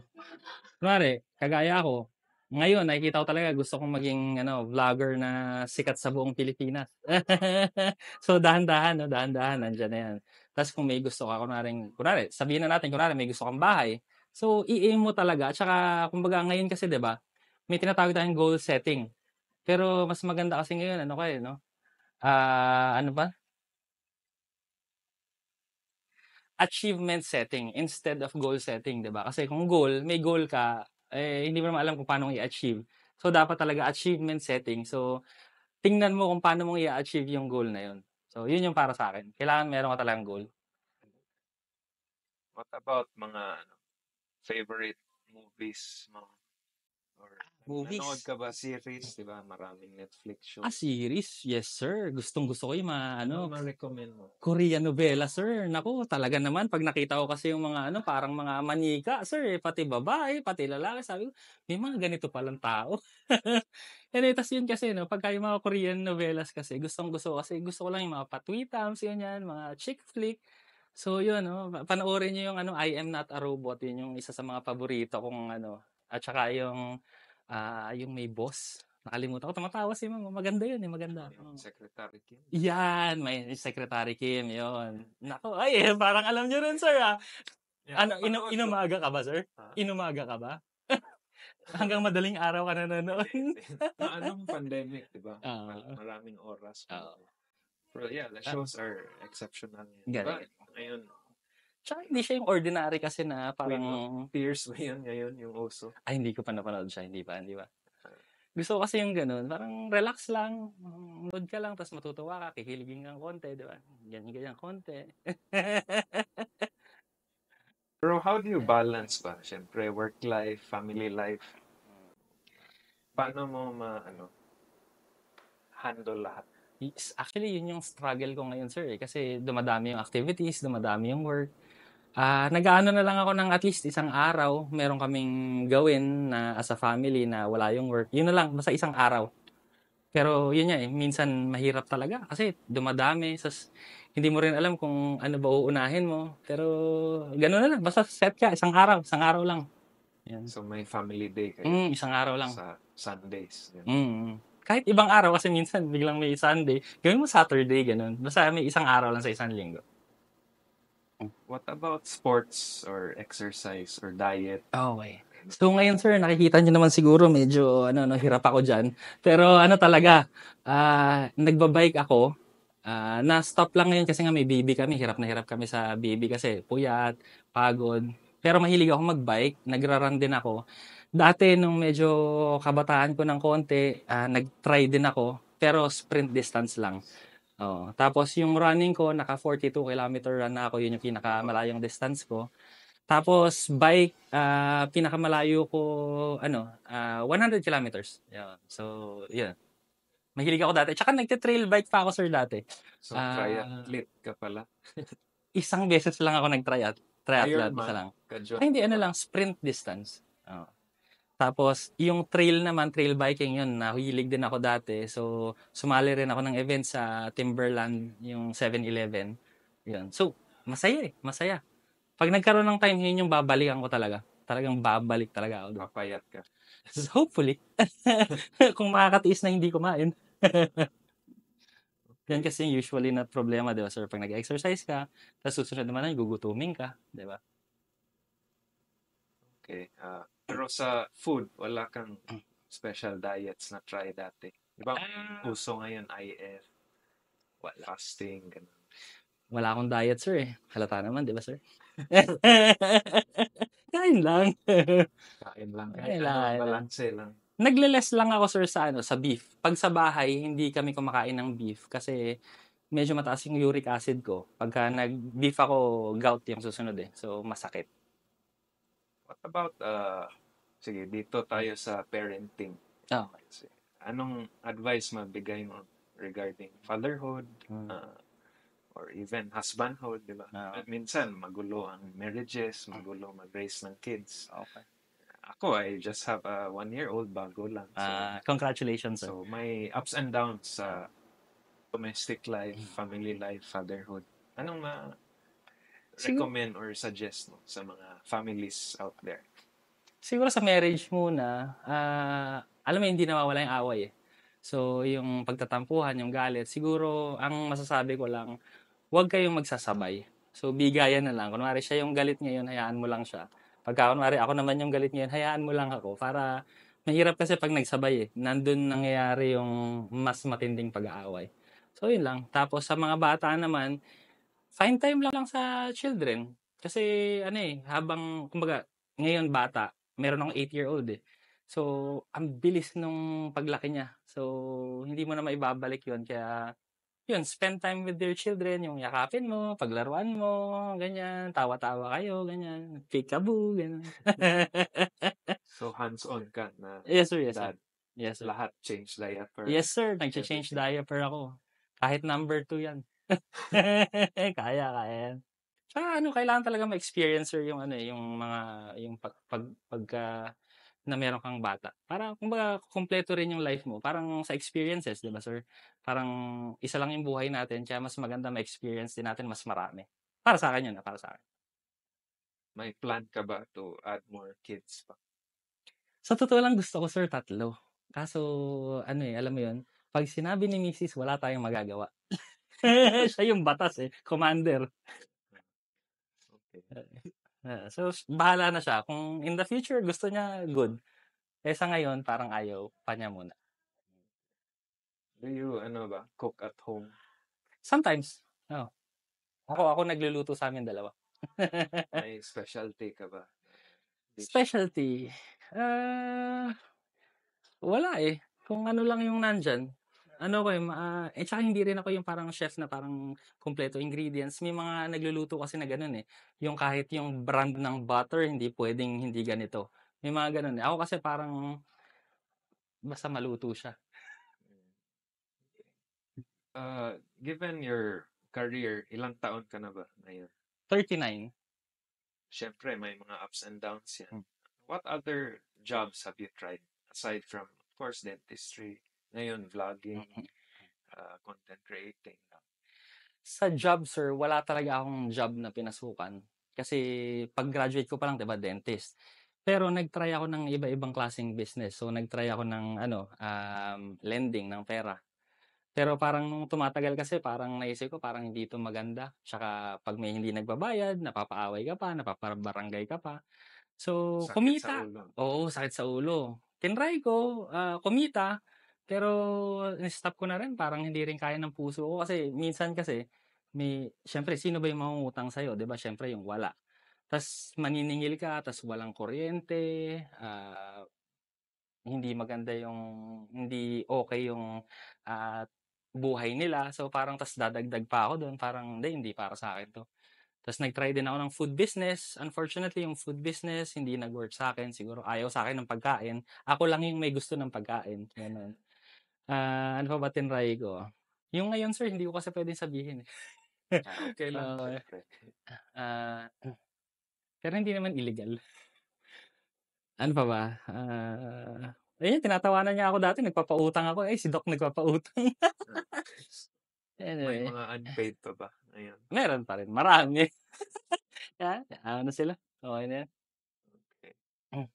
Kunwari, kagaya ako, ngayon, nakikita ko talaga gusto kong maging vlogger na sikat sa buong Pilipinas. So, dahan-dahan, nandiyan na yan. Tapos kung may gusto ka, kunwari, sabihin na natin, may gusto kang bahay. So, i-aim mo talaga. At saka, kumbaga, ngayon kasi, di ba, may tinatawag tayong goal setting. Pero mas maganda kasi ngayon, ano ba? Achievement setting instead of goal setting, 'di ba? Kasi kung may goal ka, hindi mo naman alam kung paano i-achieve. So dapat talaga achievement setting. So tingnan mo kung paano mo i-achieve yung goal na 'yon. So 'yun yung para sa akin. Kailangan meron ka talagang goal. What about mga favorite movies mo? Or movies? Nanood ka ba series, 'di ba? Maraming Netflix shows. Series? Yes, sir. Gustong-gusto ko yung mga Ano ma-recommend mo? Korean novela, sir. Naku, talaga naman pag nakita ko kasi yung mga parang mga manika, sir, pati babae, pati lalaki, sabi ko, may mga ganito palang tao. Tas yun kasi pagka yung mga Korean novelas kasi, gustong-gusto kasi gusto ko lang yung mga patwitams, ganyan, mga chick flick. So yun, panoorin niyo yung I Am Not a Robot, yun yung isa sa mga paborito kong at saka yung may boss. Nakalimutan ko, tumatawa si Mama. Maganda yun, maganda. Secretary Kim. Yan, may Secretary Kim, yun. Nako, parang alam niyo rin, sir, Yeah, inumaga ka ba, sir? Inumaga ka ba? Hanggang madaling araw ka nanonood. Anong pandemic, di ba? Maraming oras. Pero yeah, the shows are exceptional. Diba? Ngayon, tsaka hindi siya yung ordinary kasi na parang... Tears ba yun ngayon, yung uso? Hindi ko pa napanood siya, hindi pa. Gusto ko kasi yung ganun, parang relax lang, manood ka lang, tapos matutuwa ka, kikiligin kang konti, di ba? Ganyan konti. Pero how do you balance ba? Siyempre, work life, family life. Paano mo handle lahat? Actually, yun yung struggle ko ngayon, sir, eh. Kasi dumadami yung activities, dumadami yung work. Nag-aano na lang ako ng at least isang araw, meron kaming gawin na as a family na wala yung work. Yun na lang, basta isang araw. Pero yun nga eh, minsan mahirap talaga kasi dumadami. Hindi mo rin alam kung ano ba uunahin mo. Pero gano'n na lang, basta set ka, isang araw lang. Yan. So may family day kayo Isang araw lang. sa Sundays. Yan. Kahit ibang araw kasi minsan biglang may Sunday, gawin mo Saturday, ganun. Basta may isang araw lang sa isang linggo. What about sports or exercise or diet? Okay. So ngayon sir, nakikita niyo naman siguro medyo hirap ako diyan. Pero ano talaga, nagbabike ako. Na-stop lang ngayon kasi nga may baby kami. Hirap na hirap kami sa baby kasi puyat, pagod. Pero mahilig ako magbike, nagra-run din ako. Dati nung medyo kabataan ko ng konti, nag-try din ako, pero sprint distance lang. Oo. Tapos yung running ko, naka 42 kilometer run na ako, yun yung pinakamalayong distance ko. Tapos bike, pinakamalayo ko 100 kilometers. Yun. So, yun. Mahilig ako dati. Tsaka nagte-trail bike pa ako, sir, dati. So Ah, triathlete ka pala. Isang beses lang ako triathlon, isa Ironman, lang. ka-join Hindi, ka ano ba? lang, sprint distance. Oo. Tapos, yung trail naman, trail biking yun, nahilig din ako dati. So, sumali rin ako ng event sa Timberland, yung 7-Eleven. Yun. So, masaya eh, masaya. Pag nagkaroon ng time, yun yung babalikan ko talaga. Talagang babalik talaga ako doon. Papayat ka. So, hopefully, kung makakatiis na hindi kumain. Yan Okay. kasi yung usually na problema, di ba, sir? Pag nag-exercise ka, tapos susunod naman na, gugutumin ka, di ba? Okay. Pero sa food, wala kang special diets na try dati. Di ba Ah, uso ngayon IF, wala. fasting, ganun. Wala akong diet, sir, eh. Halata naman, di ba, sir? Kain lang. Kain lang. Kahit Kain lang, ano, kain lang. balanse lang. Nagle-less lang ako, sir, sa beef. Pag sa bahay, hindi kami kumakain ng beef kasi medyo mataas yung uric acid ko. Pagka nag-beef ako, gout yung susunod eh. So, masakit. What about, sige, dito tayo sa parenting. Oh. Kasi, anong advice mabigay mo regarding fatherhood, Hmm. or even husbandhood, di ba? Ah, Minsan, magulo ang marriages, magulo mag-raise ng kids. okay. Ako, I just have a 1-year-old, bago lang. Congratulations, sir. So may ups and downs Ah, sa domestic life, family life, fatherhood. Anong siguro, recommend or suggest mo sa mga families out there? siguro sa marriage muna, alam mo, hindi nawawala yung away eh. So, yung pagtatampuhan, yung galit, siguro, ang masasabi ko lang, huwag kayong magsasabay. So, bigayan na lang. Kunwari siya yung galit ngayon, hayaan mo lang siya. Pagka kunwari ako naman yung galit ngayon, hayaan mo lang ako. Para, mahirap kasi pag nagsabay eh. Nandun nangyayari yung mas matinding pag-aaway. So, yun lang. Tapos, sa mga bata naman, find time lang sa children. Kasi, habang, kumbaga, ngayon bata, meron akong 8-year-old eh. So, ang bilis nung paglaki niya. So, hindi mo na maibabalik yun. Kaya, yun, spend time with your children, yung yakapin mo, paglaruan mo, ganyan, tawa-tawa kayo, ganyan, peekaboo, ganyan. So hands-on ka na Yes, sir, yes, sir. dad. Yes, sir. Lahat change diaper, Yes, sir, nag-change everything. diaper ako. Kahit number 2 yan. Kaya, kaya yan. Tsaka kailangan talaga ma-experience, sir, yung yung mga, yung pagka na meron kang bata. Para kumbaga kumpleto rin yung life mo. Parang sa experiences, 'di ba, sir? Parang isa lang yung buhay natin, kaya mas maganda ma-experience din natin mas marami. Para sa akin yun, para sa akin. May plan ka ba to add more kids pa? Sa totoo lang gusto ko, sir, 3. Kaso alam mo yun, 'pag sinabi ni misis wala tayong magagawa. Siya yung batas eh, commander. Okay. So bahala na siya. Kung in the future gusto niya, good. Eh sa ngayon parang ayaw pa niya muna. Do you, cook at home? Sometimes, oo. Ako nagluluto sa amin dalawa. May specialty ka ba? Dish? Specialty, ah, wala eh. Kung ano lang yung nandyan. Ano ko eh, tsaka hindi rin ako yung parang chef na parang kumpleto ingredients. May mga nagluluto kasi na ganun eh. Yung kahit yung brand ng butter, hindi pwedeng hindi ganito. May mga ganun eh. Ako kasi parang basta maluto siya. Given your career, ilang taon ka na ba ngayon? 39. Siyempre, may mga ups and downs yan. Hmm. What other jobs have you tried? Aside from, of course, dentistry, ngayon, vlogging, content creating. Sa job, sir, wala talaga akong job na pinasukan. Kasi pag-graduate ko pa lang, 'di ba, dentist. Pero nag-try ako ng iba-ibang klaseng business. So nag-try ako ng lending ng pera. Pero parang nung tumatagal kasi parang naisip ko parang hindi ito maganda. Tsaka pag may hindi nagbabayad, napapaaway ka pa, napapabarangay ka pa. So Sakit sa kumita. ulo. Oo, sakit sa ulo. Tinry ko, kumita. Pero stop ko na rin, parang hindi rin kaya ng puso ko kasi minsan kasi siyempre sino ba yung mangungutang sa'yo, 'di ba? Siyempre yung wala. Tas maniningil ka, tas walang kuryente, hindi okay yung buhay nila. So parang tas dadagdag pa ako doon, parang hindi para sa akin 'to. Tas nag-try din ako ng food business. Unfortunately, yung food business hindi nag-work sa akin. Siguro ayaw sa akin ng pagkain. Ako lang yung may gusto ng pagkain, gano'n. Ano pa ba tinry ko? Yung ngayon, sir, hindi ko kasi puwedeng sabihin, eh. Okay lang, Oo, siyempre. ah, pero hindi naman illegal. Ano pa ba? Ayun, tinatawanan niya ako dati, nagpapautang ako. Si Doc nagpapautang. May Anyway, mga unpaid pa ba? Ayun. meron pa rin, marami. Ano sila, okey na yan. Okay. Hmm,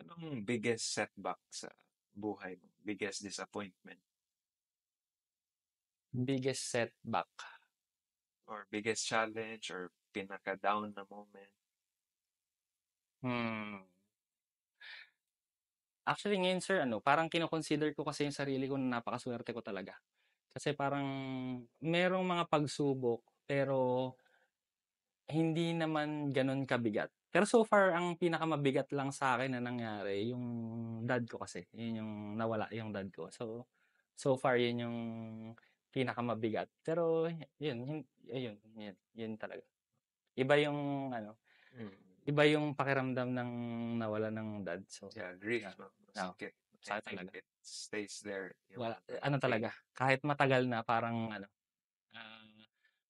Anong biggest setback sa buhay mo? Biggest disappointment? biggest setback. Or biggest challenge? Or pinaka-down na moment? Hmm. Actually ngayon, sir, parang kino-consider ko kasi yung sarili ko na napakasuwerte ko talaga. Kasi parang merong mga pagsubok, pero hindi naman gano'n kabigat. Pero so far ang pinakamabigat lang sa'kin na nangyari yung dad ko kasi, yun yung nawala yung dad ko. So far yun yung pinakamabigat. Pero yun talaga. Iba yung Mm. iba yung pakiramdam ng nawalan ng dad. So, Yeah, grief, yeah. no? Oo, Masakit. I sakit think talaga. it stays there, yung Wala, pain. talaga, kahit matagal na ah,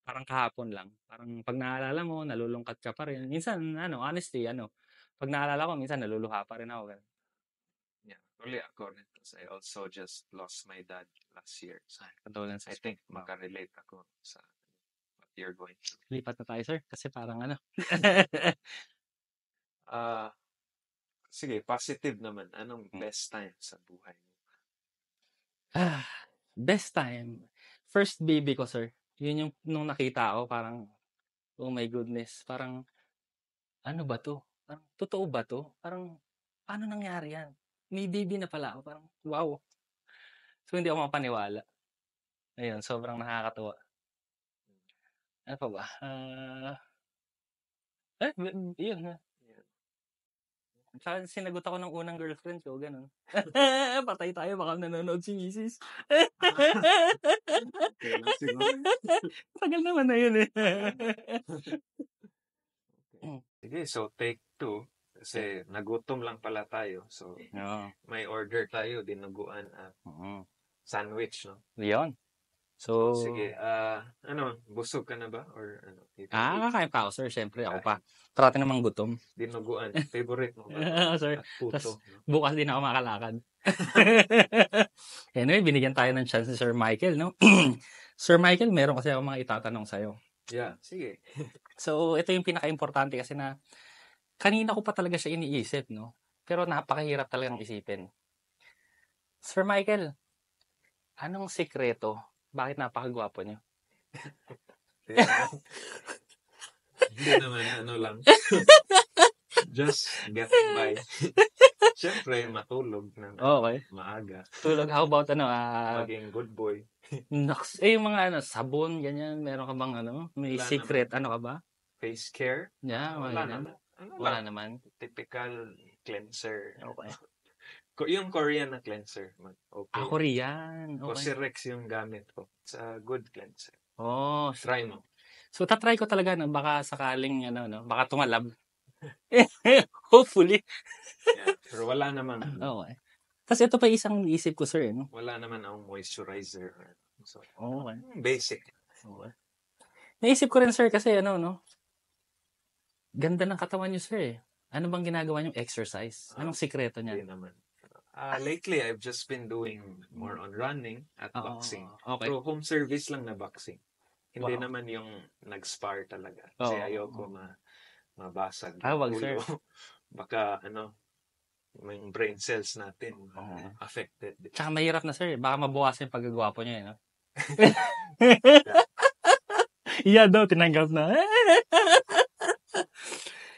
parang kahapon lang. Parang 'pag naalala mo nalulungkot ka pa rin. Minsan honestly 'pag naalala ko minsan naluluha pa rin ako, gano'n. Yeah, actually ako rin. Kasi I also just lost my dad last year. So I Condolences po. think makarelate ako sa what you're going through. Lipat na tayo, sir, kasi parang Ah, sige, positive naman. Anong Hmm. best time sa buhay mo? Best time, first baby ko, sir. Yun yung nung nakita ko parang, oh my goodness, parang ano ba 'to? Parang totoo ba 'to? Parang paano nangyari yan? May baby na pala ako, parang wow. So hindi ako mapaniwala. Ayun, sobrang nakakatuwa. Ano pa ba? Yun na. Yeah. Tsaka sinagot ako ng unang girlfriend ko, gano'n. Patay tayo, baka nanonood si misis. Okay lang siguro. Tagal naman na yun, eh. Okay. Sige, so take 2. Yeah. Kasi nagutom lang pala tayo. So Oo. may order tayo, dinuguan at sandwich, no? Yun. So So, sige, busog ka na ba? Or you can eat kakain pa ako, sir. Siyempre, ako pa. kain. Parati namang gutom. Dinuguan, favorite mo ba? Sir, At tas puto, no? bukas din ako makalakad. Anyway, binigyan tayo ng chance ni Sir Michael, no? Sir Michael, meron kasi ako mga itatanong sa'yo. Yeah, sige. So, ito yung pinaka-importante kasi na kanina ko pa talaga siya iniisip, no? Pero napakahirap talagang isipin. Sir Michael, anong sikreto? Bakit napakagwapo niyo? Hindi naman, lang. Just get by. Siyempre, matulog ng Okay. maaga. Tulog, how about Maging good boy. yung mga sabon, ganyan, meron ka bang may Wala secret, naman. ka ba? Face care? Yeah, Wala ganyan. naman. Wala Lang? naman. Typical cleanser. Okay. Yung Korean na cleanser. Okay. Korean. Okay. Cosrx yung gamit ko. It's a good cleanser. Oh, Try mo. so tatry ko talaga, baka sakaling, baka tumalab. Hopefully. Yeah. Pero wala namang Okay. Tas ito pa isang isip ko, sir, no? Wala naman akong moisturizer. So, Okay. basic. Okay. Naisip ko rin, sir, kasi ano, no? Ganda ng katawan niyo, sir, eh. Ano bang ginagawa niyong exercise? Anong sikreto Hindi niyan? naman. Lately, I've just been doing more on running at Oo, boxing. okay. Pero home service lang na boxing. Hindi Wow. naman yung nag-spar talaga. Kasi Oo. ayoko mabasag Ah, yung wag, sir. ulo. Baka yung brain cells natin Oo. affected. Tsaka mahirap na, sir. Baka mabawasan yung pagkagwapo niya, eh, no? Iya daw, tinanggap na.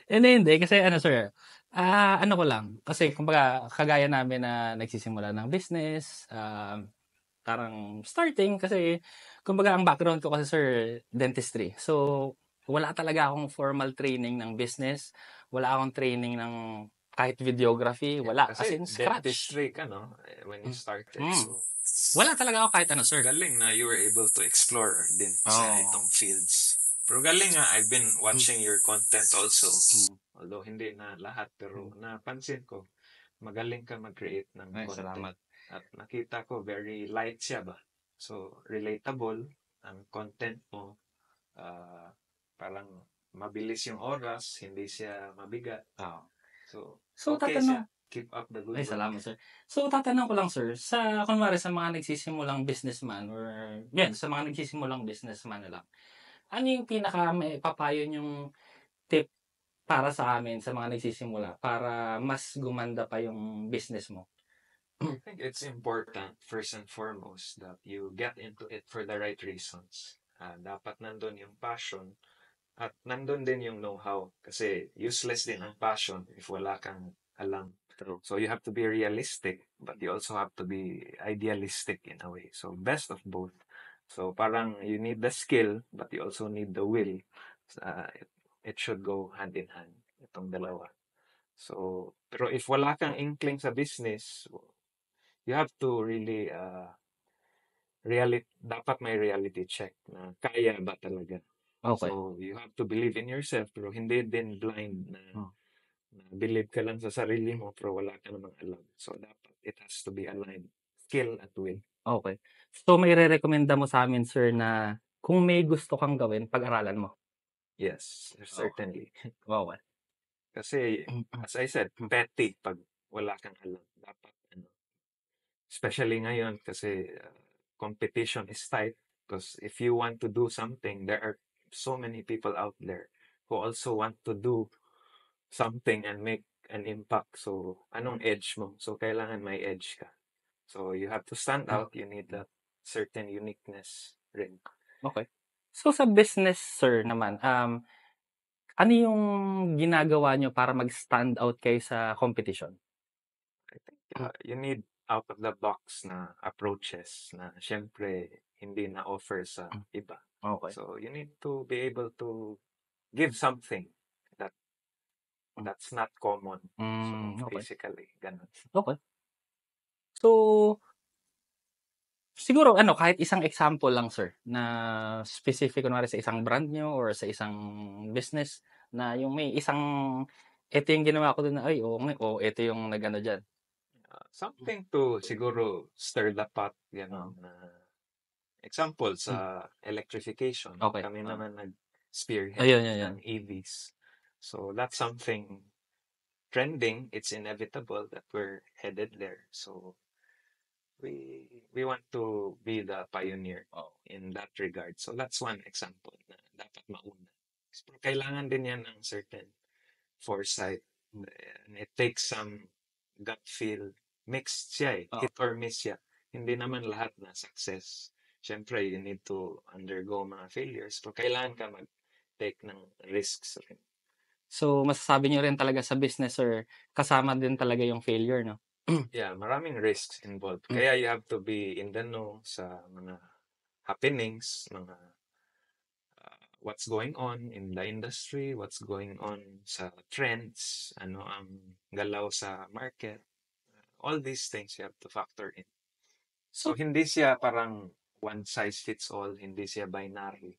Hindi. Kasi ano, sir, ano ko lang. Kasi, kumbaga, kagaya namin na nagsisimula ng business, parang starting kasi, kumbaga, ang background ko kasi, sir, dentistry. So, wala talaga akong formal training ng business. Wala akong training ng kahit videography. Wala. As Kasi in, scratch. dentistry ka, no? When you started. Mm. So, Wala talaga ako kahit ano, sir. galing na you were able to explore din sa itong fields. Pero galing nga, I've been watching your content also. Although hindi na lahat, pero napansin ko, magaling ka mag-create ng Ay, content. salamat. At nakita ko, very light siya ba? So, relatable ang content mo. Parang mabilis yung oras, hindi siya mabigat. Oo. So, okay siya. Keep up the good Ay, work. salamat, sir. So, tatanong ko lang, sir, kunwari, sa mga nagsisimulang businessman or, sa mga nagsisimulang businessman na lang, ano yung pinaka may papayo yung tip para sa amin, sa mga nagsisimula, para mas gumanda pa yung business mo? I think it's important, first and foremost, that you get into it for the right reasons. Dapat nandun yung passion at nandun din yung know-how. Kasi useless din ang passion if wala kang alam. True. So you have to be realistic, but you also have to be idealistic in a way. So best of both. So parang you need the skill, but you also need the will. It should go hand in hand, itong dalawa. So, pero if wala kang inkling sa business, you have to really dapat may reality check na kaya ba talaga. Okay. So you have to believe in yourself, pero hindi din blind na believe ka lang sa sarili mo pero wala ka namang alam. So dapat it has to be aligned, skill at will. Okay. So, may re-recommenda mo sa amin, sir, na kung may gusto kang gawin, pag-aralan mo? Yes, certainly. Okay. Kasi as I said, petty pag wala kang alam. Dapat especially ngayon kasi competition is tight. Because if you want to do something, there are so many people out there who also want to do something and make an impact. So, anong edge mo? So, kailangan may edge ka. So, you have to stand out. You need that certain uniqueness rin. Okay. So, sa business, sir, naman, ano yung ginagawa nyo para mag-stand out kayo sa competition? I think you need out of the box na approaches na syempre hindi na offer sa iba. Okay. So, you need to be able to give something that's not common. So, Okay. basically, ganun. Okay. So, siguro kahit isang example lang, sir, na specific kunwari sa isang brand nyo or sa isang business na yung may isang ito yung ginawa ko dun na, ay, ito yung nagano diyan. Something to siguro stir the pot, gano'n. Example, sa electrification, Okay. kami naman nag-spearhead Ayun. ng EVs. So, that's something trending. It's inevitable that we're headed there. So, we want to be the pioneer in that regard. So, that's one example na dapat mauna. Pero kailangan din yan ng certain foresight. And it takes some gut feel. Mixed siya eh. Hit or miss siya. Hindi naman lahat na success. Siyempre, you need to undergo mga failures. Pero kailangan ka mag-take ng risks rin. So, masasabi nyo rin talaga sa business, sir, kasama din talaga yung failure, no? Yeah, maraming risks involved. Kaya you have to be in the know sa mga happenings, mga what's going on in the industry, what's going on sa trends, ano ang galaw sa market. All these things you have to factor in. So, hindi siya parang one size fits all, hindi siya binary.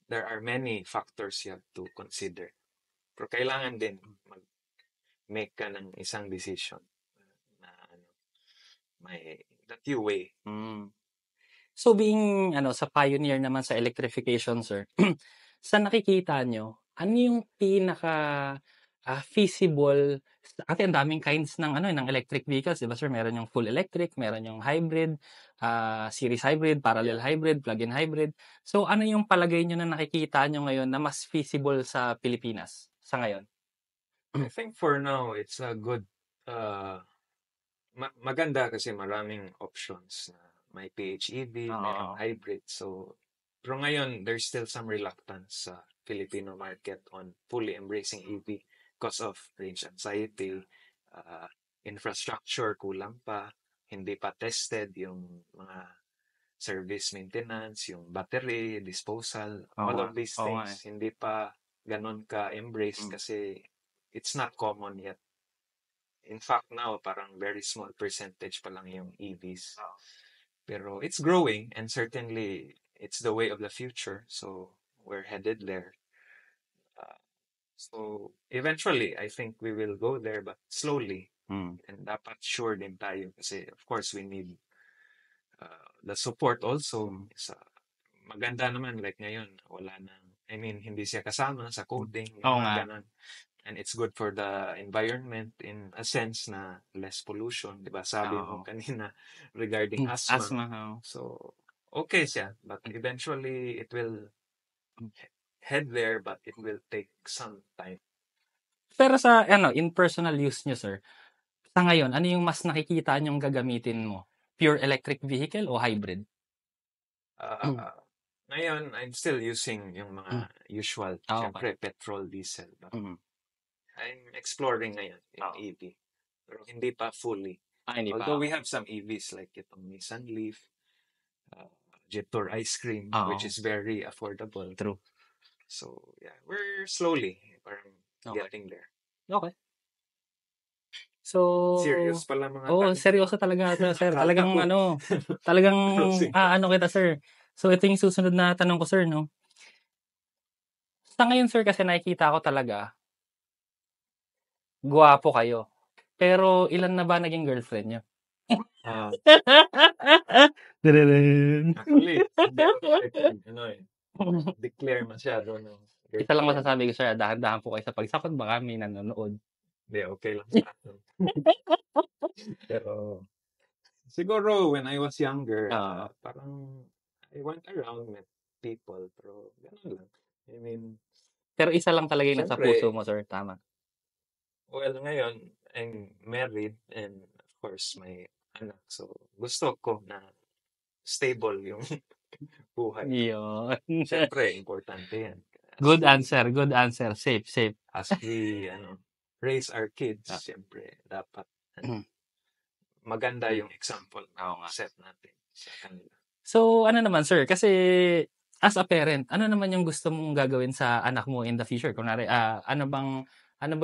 There are many factors you have to consider. Pero kailangan din mag-make ka ng isang decision na that you weigh. So being sa pioneer naman sa electrification, sir, sa nakikita nyo, ano yung pinaka feasible, kasi ang daming kinds ng electric vehicles, di ba sir? Meron yung full electric, meron yung hybrid, series hybrid, parallel hybrid, plug-in hybrid. So ano yung palagay nyo na nakikita nyo ngayon na mas feasible sa Pilipinas sa ngayon? I think for now, it's a good, maganda kasi maraming options na may PHEV, mayroong hybrid. So, pero ngayon, there's still some reluctance sa Filipino market on fully embracing EV because of range anxiety, infrastructure, kulang pa, hindi pa tested yung mga service maintenance, yung battery, disposal, all of these things, hindi pa ganon ka-embrace kasi it's not common yet. In fact, now, parang very small percentage pa lang yung EVs. Pero it's growing and certainly it's the way of the future. So we're headed there. So eventually, I think we will go there but slowly. And dapat sure din tayo kasi of course we need the support also. Maganda naman like ngayon, wala nang, I mean, hindi siya kasama sa coding, yung mga ganon. And it's good for the environment in a sense na less pollution, di ba? Sabi mo kanina regarding asthma. So, okay siya. But eventually, it will head there, but it will take some time. Pero sa, in personal use nyo, sir, sa ngayon, ano yung mas nakikita nyong gagamitin mo? Pure electric vehicle o hybrid? Ngayon, I'm still using yung mga usual, syempre, petrol, diesel. But I'm exploring ngayon yung EV. Pero hindi pa fully. Although we have some EVs like itong Nissan Leaf, Jetour Ice Cream, which is very affordable. True. So, yeah, we're slowly parang getting there. Okay. So, serious pala mga seryoso talaga ito, sir. Talagang kita, sir. So, ito yung susunod na tanong ko, sir, no? Sa ngayon, sir, kasi nakikita ko talaga, guwapo kayo. Pero, ilan na ba naging girlfriend nyo? Actually, declare masyado. No? Isa lang masasabi ko, sir, dahan-dahan po kayo sa pagsakot, baka may nanonood. Hindi, okay lang sa akin. Pero, siguro, when I was younger, parang, I went around with people, pero gano'n lang. I mean, pero isa lang talaga yung nasa puso mo, sir, tama? Well, ngayon, I'm married and, of course, may anak. So, gusto ko na stable yung buhay. Yun. Siyempre, importante yan. Good answer. Safe. As we, raise our kids, siyempre, dapat maganda yung example na set natin sa kanila. So, ano naman, sir? Kasi, as a parent, ano naman yung gusto mong gagawin sa anak mo in the future? Kunwari, ano ba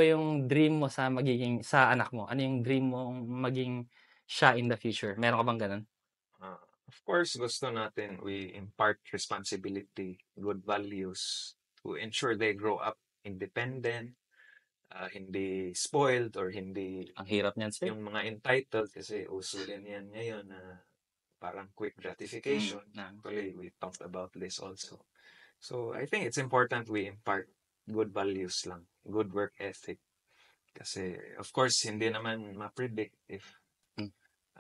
yung dream mo sa anak mo? Ano yung dream mo maging siya in the future? Meron ka bang ganun? Of course, gusto natin we impart responsibility, good values to ensure they grow up independent, hindi spoiled or hindi ang hirap niyan, sir. Yung mga entitled kasi uso din yan ngayon na parang quick gratification. Actually, we talked about this also. So, I think it's important we impart good values lang, good work ethic. Kasi, of course, hindi naman ma-predict if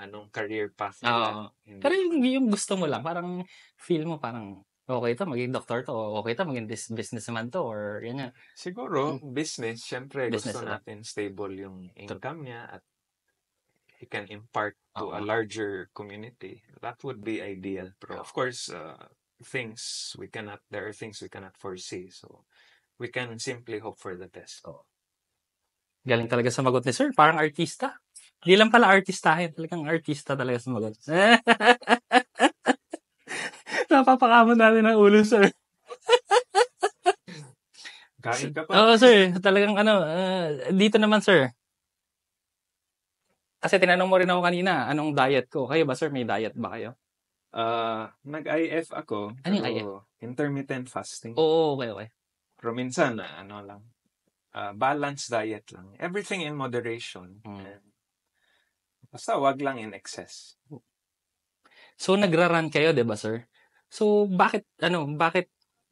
anong career path nila. Pero yung gusto mo lang, parang feel mo parang okay to, maging doktor to, o okay to, maging businessman to, or yan. Siguro, business, syempre gusto natin stable yung income niya at he can impart to a larger community. That would be ideal. Pero of course, there are things we cannot foresee. So, we can simply hope for the best. Galing talaga sumagot ni sir. Parang artista. Hindi lang pala artistahin. Talagang artista talaga sumagot. Napapakamon natin ang ulo, sir. Kain ka pa. Oo, sir. Talagang dito naman, sir. Kasi tinanong mo rin ako kanina, anong diet ko? Kayo ba, sir? May diet ba kayo? Nag-IF ako. Ano yung IF? Intermittent fasting. Oo, okay. Pero minsan, balanced diet lang. Everything in moderation. And Basta wag lang in excess. So, nagra-run kayo, 'di ba, sir? So, bakit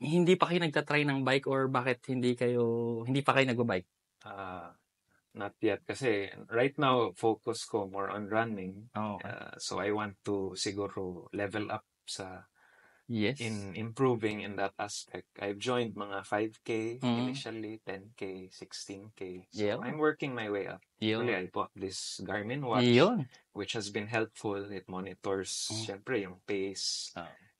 hindi pa kayo nagta-try ng bike or bakit hindi pa kayo nagba-bike? Not yet. Kasi right now, focus ko more on running. Okay. So I want to siguro level up Yes. in improving in that aspect. I've joined mga 5K initially, 10K, 16K. So Yeah. I'm working my way up. Actually, I bought this Garmin watch, Yun. which has been helpful. It monitors, syempre, yung pace,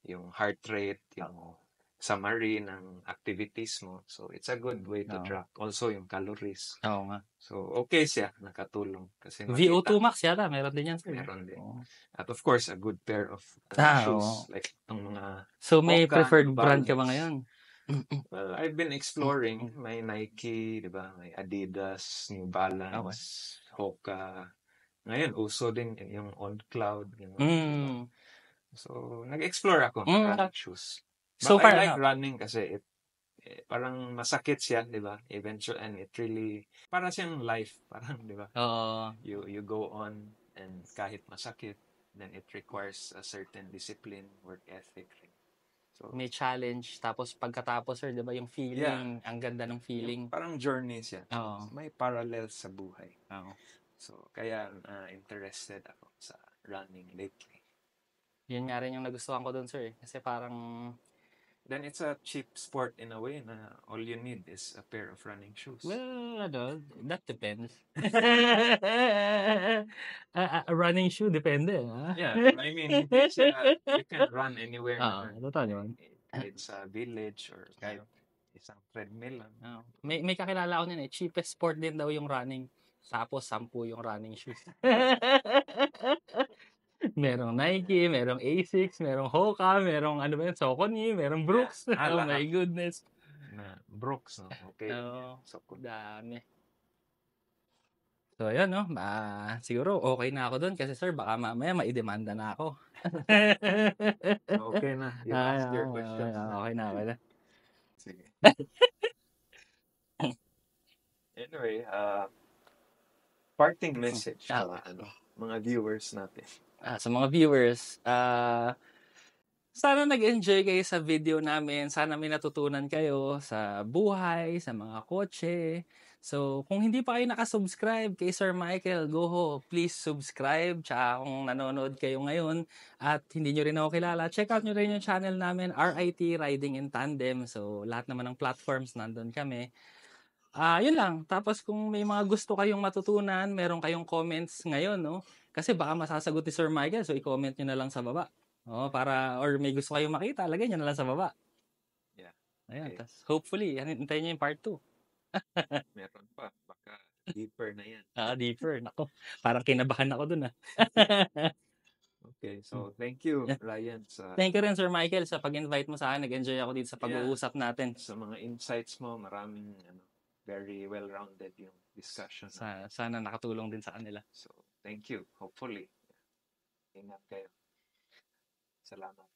yung heart rate, yung summary ng activities mo. So it's a good way to track. Also yung calories. Oo nga. So okay siya, nakatulong. Kasi VO2 max yata, meron din yan, sir. meron din. Oo. At of course, a good pair of shoes. Oo. Like itong mga So, may Hoka, preferred New brand ka ba Balance. ngayon? Well, I've been exploring. May Nike, di ba? May Adidas, New Balance, Hoka. Ngayon, uso din yung On Cloud. Yung, Mm. so, nag-explore ako ng running shoes. But So I far, like running kasi parang masakit siya, di ba? Eventually, and it really, parang siyang life. Parang, di ba? Oo. You go on and kahit masakit, then it requires a certain discipline, work ethic. So, May challenge. Tapos pagkatapos, sir, di ba, yung feeling, ang ganda ng feeling. parang journey siya. Oo. May parallel sa buhay. Oo. So, kaya interested ako sa running lately. Yun nga rin yung nagustuhan ko dun, sir. Kasi parang, Then it's a cheap sport in a way na all you need is a pair of running shoes. well, that depends. A running shoe, depende. Yeah, I mean, you can run anywhere naman. Totoo yun. Kahit sa village or kahit isang treadmill lang. May kakilala ko nun cheapest sport din daw yung running. Tapos 10 yung running shoes. Merong Nike, merong Asics, merong Hoka, merong ano ba yun, Saucony, merong Brooks. Oh my goodness. Na Brooks, no? Okay. So, dami. So, ayun, no? Siguro okay na ako dun kasi sir, baka mamaya maidemanda na ako. Okay na. You asked your questions na. Okay na. Sige. Anyway, parting message sa mga viewers natin. Sa mga viewers, sana nag-enjoy kayo sa video namin. Sana may natutunan kayo sa buhay, sa mga kotse. So, kung hindi pa kayo nakasubscribe kay Sir Michael Goho, please subscribe. Tsaka kung nanonood kayo ngayon at hindi nyo rin ako kilala, check out nyo rin yung channel namin, RIT Riding in Tandem. So, lahat naman ng platforms, nandun kami. Yun lang. Tapos kung may mga gusto kayong matutunan, meron kayong comments ngayon, no? Kasi baka masasagot ni Sir Michael, so i-comment nyo na lang sa baba. Or may gusto kayong makita, lagay nyo na lang sa baba. Yeah. Ayan, tas hopefully, hintayin nyo yung part 2. Meron pa. Baka deeper na yan. Deeper. Nako, parang kinabahan ako dun, Okay, so thank you, Ryan. Thank you rin, Sir Michael, sa pag-invite mo sa akin. Nag-enjoy ako dito sa pag-uusap natin. Sa mga insights mo, maraming very well-rounded yung discussion. Sana nakatulong din sa kanila. So, thank you. Hopefully. Ingat kayo. Salamat.